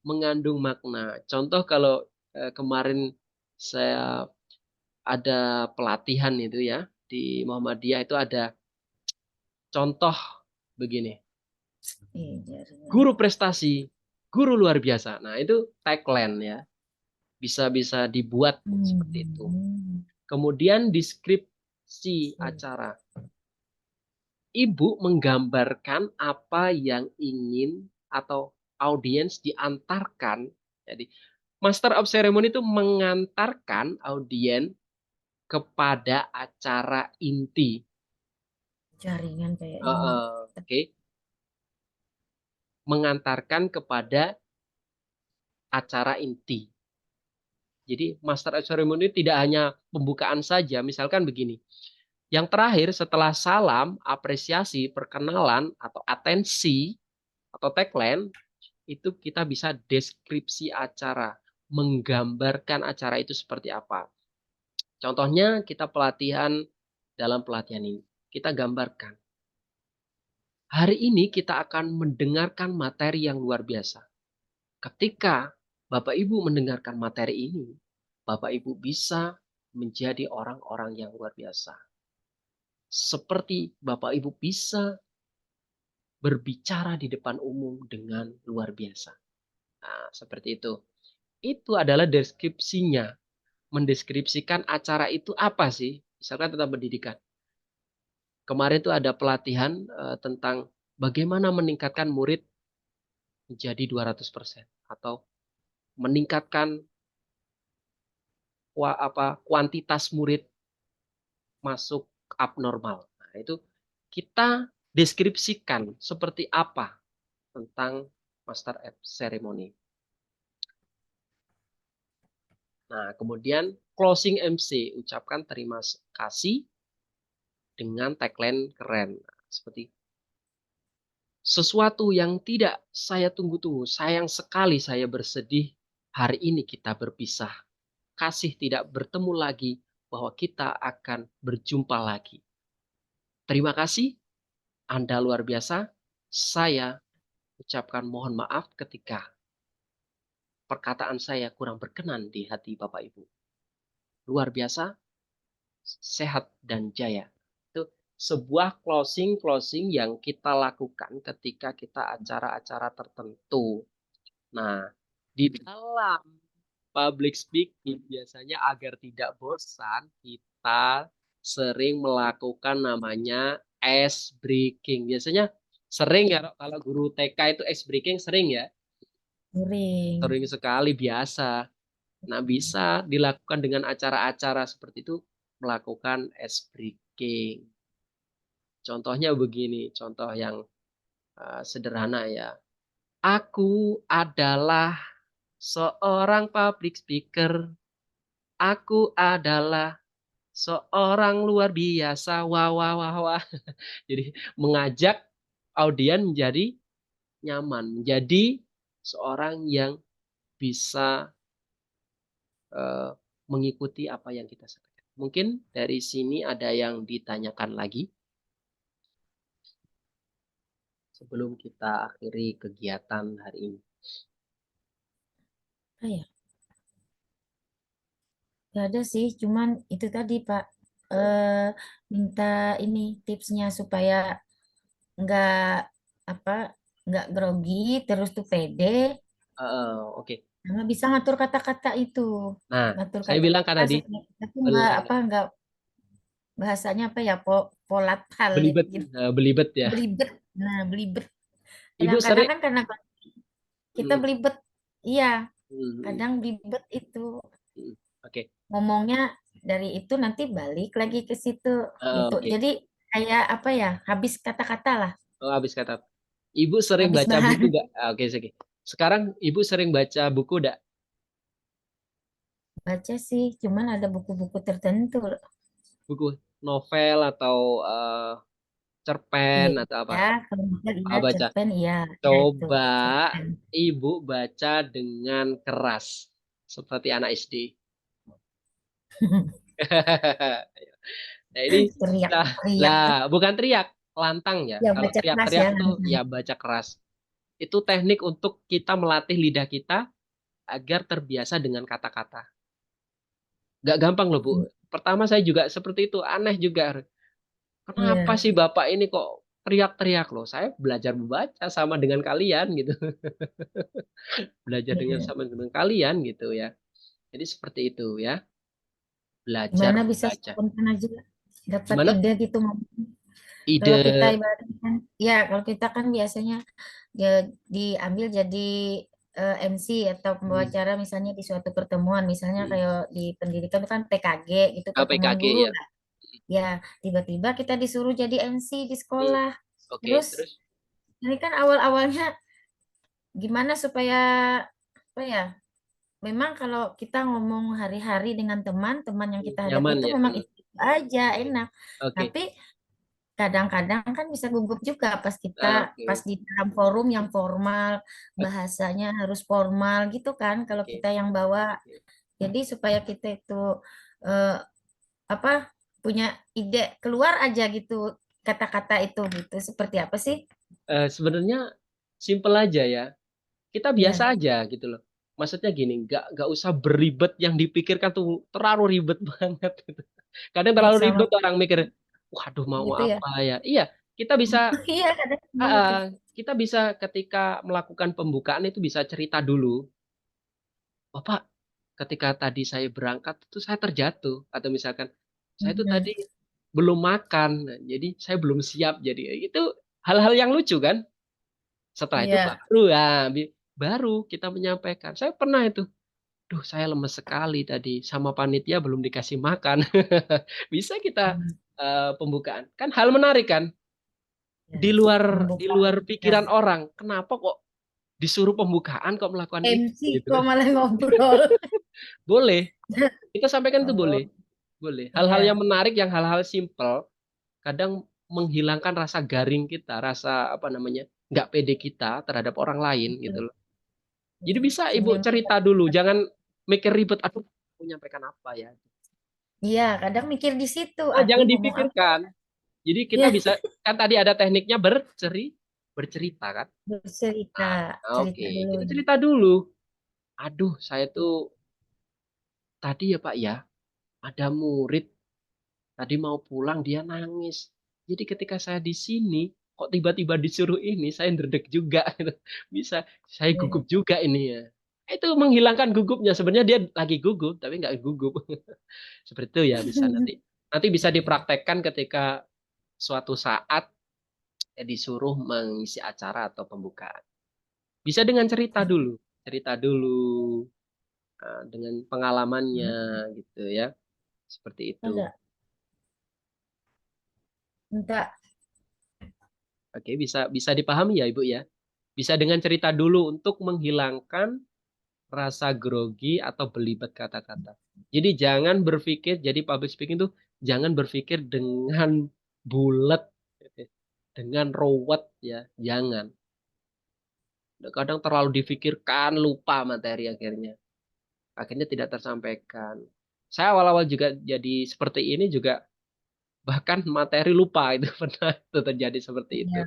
mengandung makna. Contoh kalau kemarin saya ada pelatihan itu ya di Muhammadiyah itu ada contoh begini. Iya, jaringan. Guru prestasi, guru luar biasa. Nah, itu tagline ya. Bisa-bisa dibuat seperti itu. Hmm, Kemudian deskripsi sih. acara. Ibu menggambarkan apa yang ingin atau audiens diantarkan. Jadi, Master of Ceremony itu mengantarkan audiens kepada acara inti. Jaringan kayaknya nih. Oke, mengantarkan kepada acara inti. Jadi Master of Ceremony tidak hanya pembukaan saja, misalkan begini. Yang terakhir setelah salam, apresiasi, perkenalan, atau atensi, atau tagline, itu kita bisa deskripsi acara, menggambarkan acara itu seperti apa. Contohnya kita dalam pelatihan ini, kita gambarkan. Hari ini kita akan mendengarkan materi yang luar biasa. Ketika Bapak Ibu mendengarkan materi ini, Bapak Ibu bisa menjadi orang-orang yang luar biasa. Seperti Bapak Ibu bisa berbicara di depan umum dengan luar biasa. Nah, seperti itu. Itu adalah deskripsinya. Mendeskripsikan acara itu apa sih? Misalkan tentang pendidikan. Kemarin itu ada pelatihan tentang bagaimana meningkatkan murid menjadi 200% atau meningkatkan kuantitas murid masuk abnormal. Nah, itu kita deskripsikan seperti apa tentang Master of Ceremony. Nah, kemudian closing MC, ucapkan terima kasih dengan tagline keren. Seperti sesuatu yang tidak saya tunggu-tunggu. Sayang sekali saya bersedih hari ini kita berpisah. Kasih tidak bertemu lagi bahwa kita akan berjumpa lagi. Terima kasih, Anda luar biasa. Saya ucapkan mohon maaf ketika perkataan saya kurang berkenan di hati Bapak Ibu. Luar biasa, sehat dan jaya. Itu sebuah closing yang kita lakukan ketika kita acara-acara tertentu. Nah, di dalam public speaking biasanya agar tidak bosan, kita sering melakukan namanya ice breaking. Biasanya sering ya kalau guru TK itu ice breaking sering ya, Miring. sering sekali biasa. Nah, bisa dilakukan dengan acara-acara seperti itu, melakukan ice breaking. Contohnya begini, contoh yang sederhana ya. Aku adalah seorang public speaker. Aku adalah seorang luar biasa. Wah, wah, wah, wah. Jadi mengajak audien menjadi nyaman, menjadi seorang yang bisa eh, mengikuti apa yang kita sampaikan. Mungkin dari sini ada yang ditanyakan lagi sebelum kita akhiri kegiatan hari ini. Ah ya, nggak ada sih, cuman itu tadi Pak, eh, minta ini tipsnya supaya nggak apa nggak grogi, terus tuh pede, Oke. sama bisa ngatur kata-kata itu, Nah, ngatur saya bilang kan kata-kata tadi supaya kita tuh bel- nggak bahasanya apa ya, volatil belibet, gitu, belibet ya. belibet. Nah, belibet. Ibu Kadang-kadang sering, kan karena kita hmm, belibet, iya, hmm, kadang belibet itu oke. ngomongnya dari itu nanti balik lagi ke situ gitu. Oke. Jadi kayak apa ya, habis kata-kata lah, Oh, habis kata. Ibu sering habis baca buku bahan. nggak? Oke, oke. Sekarang ibu sering baca buku nggak? Baca sih, cuman ada buku-buku tertentu. Buku novel atau cerpen Iya, atau apa? kalau novel iya, Baca. cerpen iya, ya itu Coba cerpen. ibu baca dengan keras seperti anak SD. Nah, ini lah, Teriak-teriak. lah bukan teriak, lantang ya. Ya Kalau baca keras teriak-teriak ya. tuh ya baca keras. Itu teknik untuk kita melatih lidah kita agar terbiasa dengan kata-kata. Gak gampang loh, Bu. Pertama saya juga seperti itu, aneh juga. Kenapa Iya, sih Bapak ini kok teriak-teriak loh? Saya belajar membaca sama dengan kalian gitu. Belajar dengan iya. sama dengan kalian gitu ya. Jadi seperti itu ya, belajar Gimana bisa membaca. spontan aja dapat Gimana? ide gitu. Kalau kita Ide. ibaratnya kan, ya kalau kita kan biasanya ya diambil jadi MC atau Hmm, pembicara misalnya di suatu pertemuan, misalnya hmm. kayak di pendidikan itu kan PKG gitu, pertemuan APKG guru ya. lah. Ya, tiba-tiba kita disuruh jadi MC di Hmm. sekolah. Oke, Terus terus. ini kan awal-awalnya gimana supaya apa ya? memang kalau kita ngomong hari-hari dengan teman-teman yang kita hadapi Nyaman itu ya. memang itu aja enak. Oke. Tapi kadang-kadang kan bisa gugup juga pas Oke. di dalam forum yang formal, bahasanya harus formal gitu kan kalau Oke. kita yang bawa. Oke. Jadi supaya kita itu eh, apa punya ide keluar aja gitu kata-kata itu gitu. Seperti apa sih? Sebenarnya simple aja ya. Kita biasa Ya, aja gitu loh. Maksudnya gini, nggak usah beribet yang dipikirkan tuh terlalu ribet banget gitu. Kadang ya terlalu sama ribet orang mikir, waduh mau gitu ya. apa ya? Iya, kita bisa Iya, kadang ah, mau ah, itu. kita bisa ketika melakukan pembukaan itu bisa cerita dulu. Bapak, ketika tadi saya berangkat itu saya terjatuh atau misalkan saya itu Mhm. tadi belum makan, nah, jadi saya belum siap. Jadi itu hal-hal yang lucu kan? Setelah itu Iya. baru ya baru kita menyampaikan. Saya pernah itu, duh saya lemes sekali tadi sama panitia belum dikasih makan. Bisa kita Hmm, pembukaan. Kan hal menarik kan? ya. Di Membuka luar ya. pikiran orang. Kenapa kok disuruh pembukaan kok melakukan itu MC gitu kok kan? malah ngobrol. Boleh. Kita sampaikan itu Oh, boleh. Boleh. Hal-hal yang iya. menarik, yang hal-hal simple, kadang menghilangkan rasa garing kita, rasa apa namanya, nggak pede kita terhadap orang lain gitu Betul. loh. Jadi bisa Sambil Ibu cerita dulu, jangan mikir ribet, aduh, mau nyampaikan apa ya. iya, kadang mikir di situ, aduh Jangan ngomong apa dipikirkan. Jadi kita ya. bisa, kan tadi ada tekniknya bercerita kan. Bercerita, Oke, cerita dulu. kita cerita dulu. Aduh, saya tuh tadi ya Pak ya, ada murid tadi mau pulang dia nangis. Jadi ketika saya di sini, kok tiba-tiba disuruh ini, saya ndredeg juga. Gitu. Bisa, saya Ya. gugup juga ini ya. Itu menghilangkan gugupnya. Sebenarnya dia lagi gugup, tapi nggak gugup. Seperti itu ya bisa nanti. Nanti bisa dipraktekkan ketika suatu saat disuruh mengisi acara atau pembukaan. Bisa dengan cerita dulu dengan pengalamannya gitu ya. Seperti itu. Ada minta Oke, bisa bisa dipahami ya Ibu ya. Bisa dengan cerita dulu untuk menghilangkan rasa grogi atau belibet kata-kata. Jadi jangan berpikir jadi public speaking tuh jangan berpikir dengan bulat, dengan ruwet ya, jangan. Kadang terlalu difikirkan, lupa materi akhirnya. Akhirnya tidak tersampaikan. Saya awal-awal juga jadi seperti ini juga bahkan materi lupa itu pernah itu terjadi seperti itu. iya.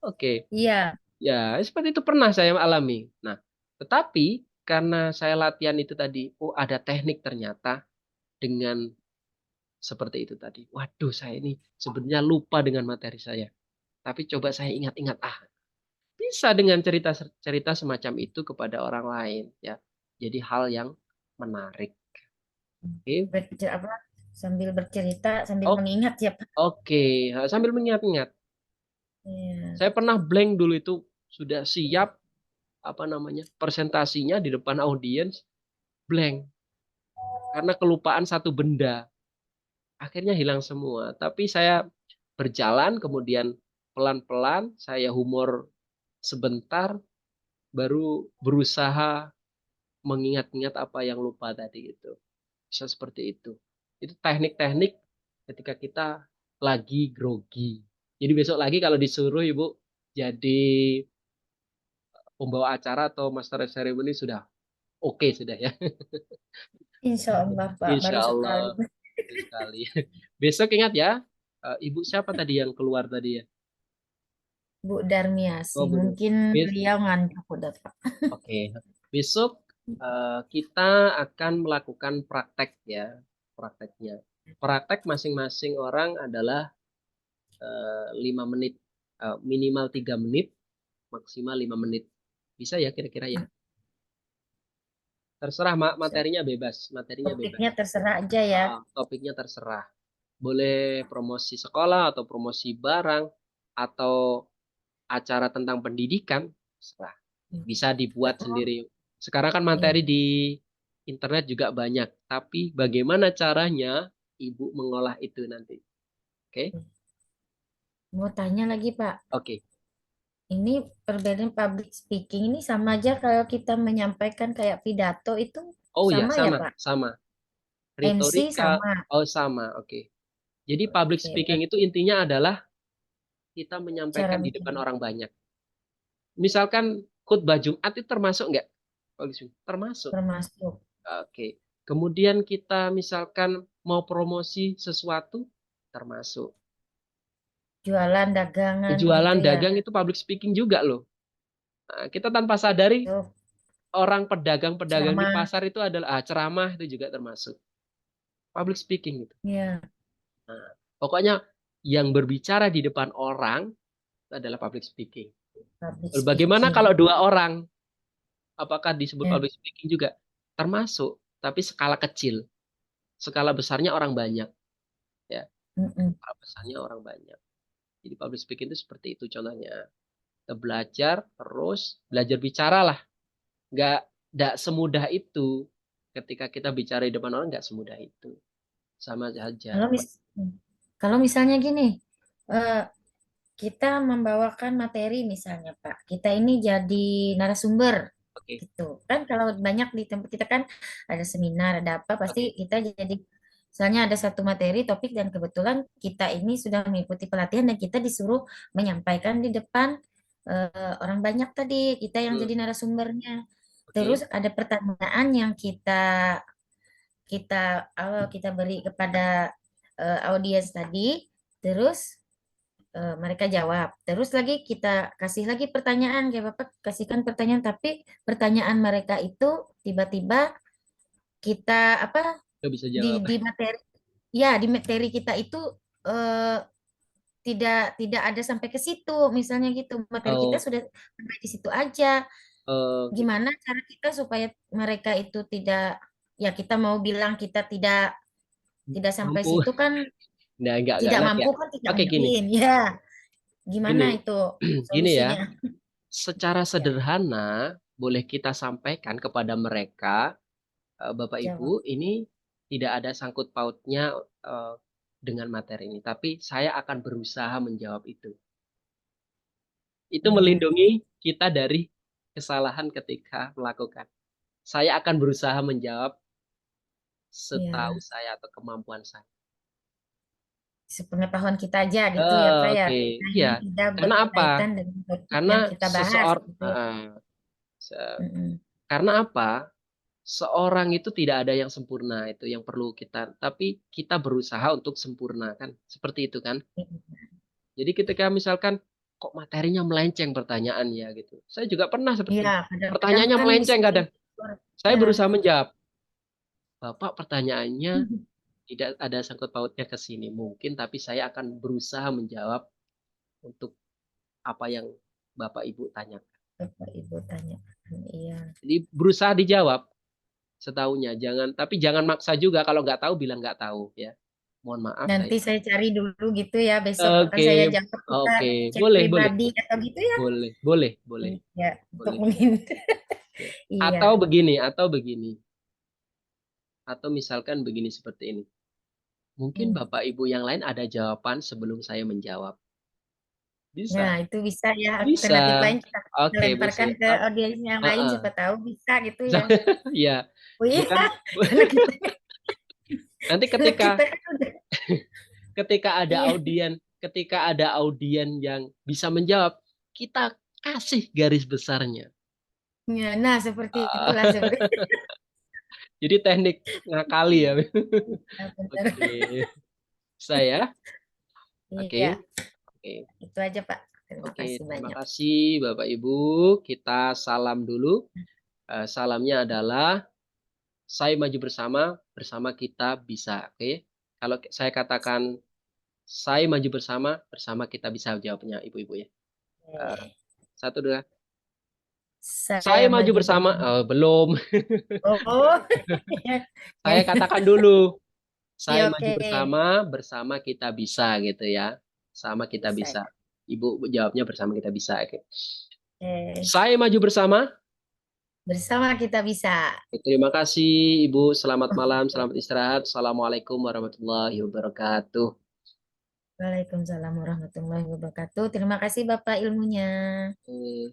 Oke. Iya, Ya, seperti itu pernah saya alami. Nah, tetapi karena saya latihan itu tadi, oh ada teknik ternyata dengan seperti itu tadi. Waduh, saya ini sebenarnya lupa dengan materi saya. Tapi coba saya ingat-ingat, bisa dengan cerita-cerita semacam itu kepada orang lain ya. Jadi hal yang menarik. Oke. apa sambil bercerita sambil Oh, mengingat ya Pak. oke. Sambil mengingat-ingat. Iya. Saya pernah blank dulu itu sudah siap apa namanya presentasinya di depan audiens blank karena kelupaan satu benda. Akhirnya hilang semua. Tapi saya berjalan, kemudian pelan-pelan saya humor sebentar, baru berusaha mengingat-ingat apa yang lupa tadi itu. Bisa seperti itu. Itu teknik-teknik ketika kita lagi grogi. Jadi besok lagi kalau disuruh Ibu jadi pembawa acara atau master of ceremony sudah oke sudah ya. Insya Allah Pak, Insya baru Allah. sekali. Betul sekali. Besok ingat ya, Ibu siapa tadi yang keluar tadi ya? Bu Darmiasi, Oh, benar. mungkin beliau ngantuk udah Pak. Oke. Besok kita akan melakukan praktek ya, prakteknya. Praktek masing-masing orang adalah 5 menit, minimal 3 menit, maksimal 5 menit. Bisa ya kira-kira ya? Terserah materinya bebas, materinya bebas. Topiknya terserah aja ya. Topiknya terserah. Boleh promosi sekolah atau promosi barang atau acara tentang pendidikan, terserah. Bisa dibuat Oh, sendiri. Sekarang kan iya. materi di internet juga banyak, tapi bagaimana caranya Ibu mengolah itu nanti? Oke? Mau tanya lagi Pak, Oke. Ini perbedaan public speaking ini sama aja kalau kita menyampaikan kayak pidato itu Oh ya, sama ya sama, Pak? sama. MC Retorika, sama. oh sama, oke. Jadi public Oke, speaking itu intinya adalah kita cara menyampaikan di depan bikin orang banyak. Misalkan khutbah Jumat itu termasuk nggak? Termasuk. termasuk Oke. Kemudian kita misalkan mau promosi sesuatu, termasuk. jualan dagangan gitu Jualan ya. dagang itu public speaking juga loh. Nah, kita tanpa sadari Tuh, orang pedagang-pedagang di ceramah. pasar itu adalah ceramah itu juga termasuk public speaking itu. Ya, Nah, pokoknya yang berbicara di depan orang itu adalah public speaking. public Bagaimana speaking. kalau dua orang? Apakah disebut Ya. public speaking juga? Termasuk, tapi skala kecil. Skala besarnya orang banyak, ya. Mm-mm. Skala besarnya orang banyak. Jadi public speaking itu seperti itu contohnya. Kita belajar terus belajar bicara lah. Nggak semudah itu. Ketika kita bicara di depan orang nggak semudah itu. Sama saja. Kalau kalau misalnya gini, eh, kita membawakan materi misalnya Pak, kita ini jadi narasumber Oke, gitu kan. Kalau banyak di tempat kita kan ada seminar, ada apa, pasti oke. kita jadi misalnya ada satu materi topik dan kebetulan kita ini sudah mengikuti pelatihan dan kita disuruh menyampaikan di depan orang banyak tadi, kita yang Hmm, jadi narasumbernya. Terus oke. ada pertanyaan yang kita kita kita beri kepada audiens tadi, terus mereka jawab. Terus lagi kita kasih lagi pertanyaan, kayak Bapak kasihkan pertanyaan, tapi pertanyaan mereka itu tiba-tiba kita apa Nggak bisa di jawab. materi, ya di materi kita itu eh, tidak ada sampai ke situ, misalnya gitu. Materi kita Oh, sudah sampai di situ aja. gitu. Gimana cara kita supaya mereka itu tidak, ya kita mau bilang kita tidak tidak sampai Mampu. situ kan, Nah, nggak tidak ngerti ya. mampu kan, tidak Oke, gini. mungkin ya. Gimana Gini. itu Gini ya. solusinya? Secara Ya, sederhana, boleh kita sampaikan kepada mereka, Bapak Ibu, jawab. ini tidak ada sangkut pautnya eh, dengan materi ini, tapi saya akan berusaha menjawab itu. Itu Ya, melindungi kita dari kesalahan ketika melakukan. Saya akan berusaha menjawab setahu ya. saya atau kemampuan saya. Sepengetahuan kita aja gitu ya, Pak ya. Oke, Nah, iya. ini tidak Karena apa? berkaitan dengan topik Karena yang kita bahas seseorang, gitu ya. Mm-mm. karena apa? Seorang itu tidak ada yang sempurna, itu yang perlu kita, tapi kita berusaha untuk sempurna kan, seperti itu kan. Jadi ketika misalkan kok materinya melenceng pertanyaan ya gitu, saya juga pernah seperti Iya, itu. kadang-kadang Pertanyaannya kan melenceng diskusi. kadang, saya Ya. berusaha menjawab, Bapak pertanyaannya tidak ada sangkut pautnya ke sini mungkin, tapi saya akan berusaha menjawab untuk apa yang Bapak Ibu tanyakan. Bapak Ibu tanya. Iya. Jadi berusaha dijawab setahunya, jangan, tapi jangan maksa juga, kalau nggak tahu bilang nggak tahu ya. Mohon maaf saya. Nanti saya cari dulu gitu ya. Besok akan Oke, saya jawab, kita oke, chat boleh, boleh, pribadi atau gitu ya. boleh, boleh, boleh, Iya, untuk boleh. menghindar. Ya. Atau Iya. begini, atau begini, atau misalkan begini seperti ini. Mungkin Hmm. Bapak Ibu yang lain ada jawaban sebelum saya menjawab. Nah, Bisa, itu bisa ya. bisa. Alternatif lain kita Oke, bisa lemparkan ya. ke audiens yang lain, Heeh. siapa tahu bisa gitu ya. Ya, Oh iya, bukan. karena kita Nanti karena kita ketika kan udah, ketika ada iya. audien, ketika ada audien yang bisa menjawab, kita kasih garis besarnya. Ya, nah, seperti Ah, itulah seperti. jadi teknik ngakali ya. Nah, benar. Oke, saya. Iya, Oke, oke, itu aja Pak. Terima oke. kasih Terima banyak. kasih Bapak Ibu. Kita salam dulu. Salamnya adalah saya maju bersama, bersama kita bisa. Oke. Kalau saya katakan saya maju bersama, bersama kita bisa, jawabnya Ibu-ibu ya. Eh, Oke. Satu dua. Saya Saya maju maju bersama. bersama. Belum. Oh, Saya ya, katakan dulu. Saya ya, maju oke. bersama, bersama kita bisa gitu ya. Sama kita Bisa. bisa. Ibu jawabnya bersama kita bisa. Oke. Oke. Saya maju bersama. Bersama kita bisa. Terima kasih Ibu. Selamat malam, selamat istirahat. Assalamualaikum warahmatullahi wabarakatuh. Waalaikumsalam warahmatullahi wabarakatuh. Terima kasih Bapak ilmunya. Eh,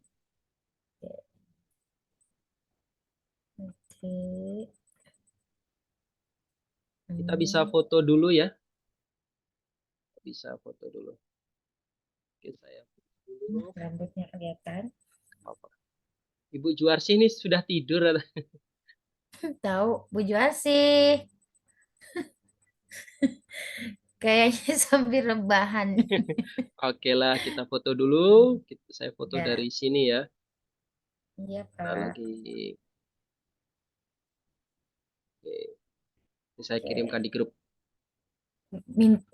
Oke. kita bisa Hmm, foto dulu ya. Bisa foto dulu. Oke, saya foto dulu. rambutnya kelihatan. Apa? Ibu Juarsi ini sudah tidur. Tahu Bu sih kayaknya sambil rebahan. Oke lah, kita foto dulu. Saya foto Ya, dari sini ya. iya Nah, Pak. lagi. Oke. Ini saya kirimkan Oke. di grup.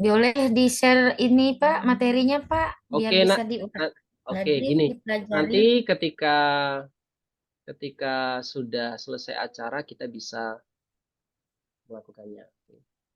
Boleh di-share ini Pak, materinya Pak, biar Oke, bisa nak. diulang Nah, oke, lagi, gini. dipelajari. Nanti ketika ketika sudah selesai acara kita bisa melakukannya.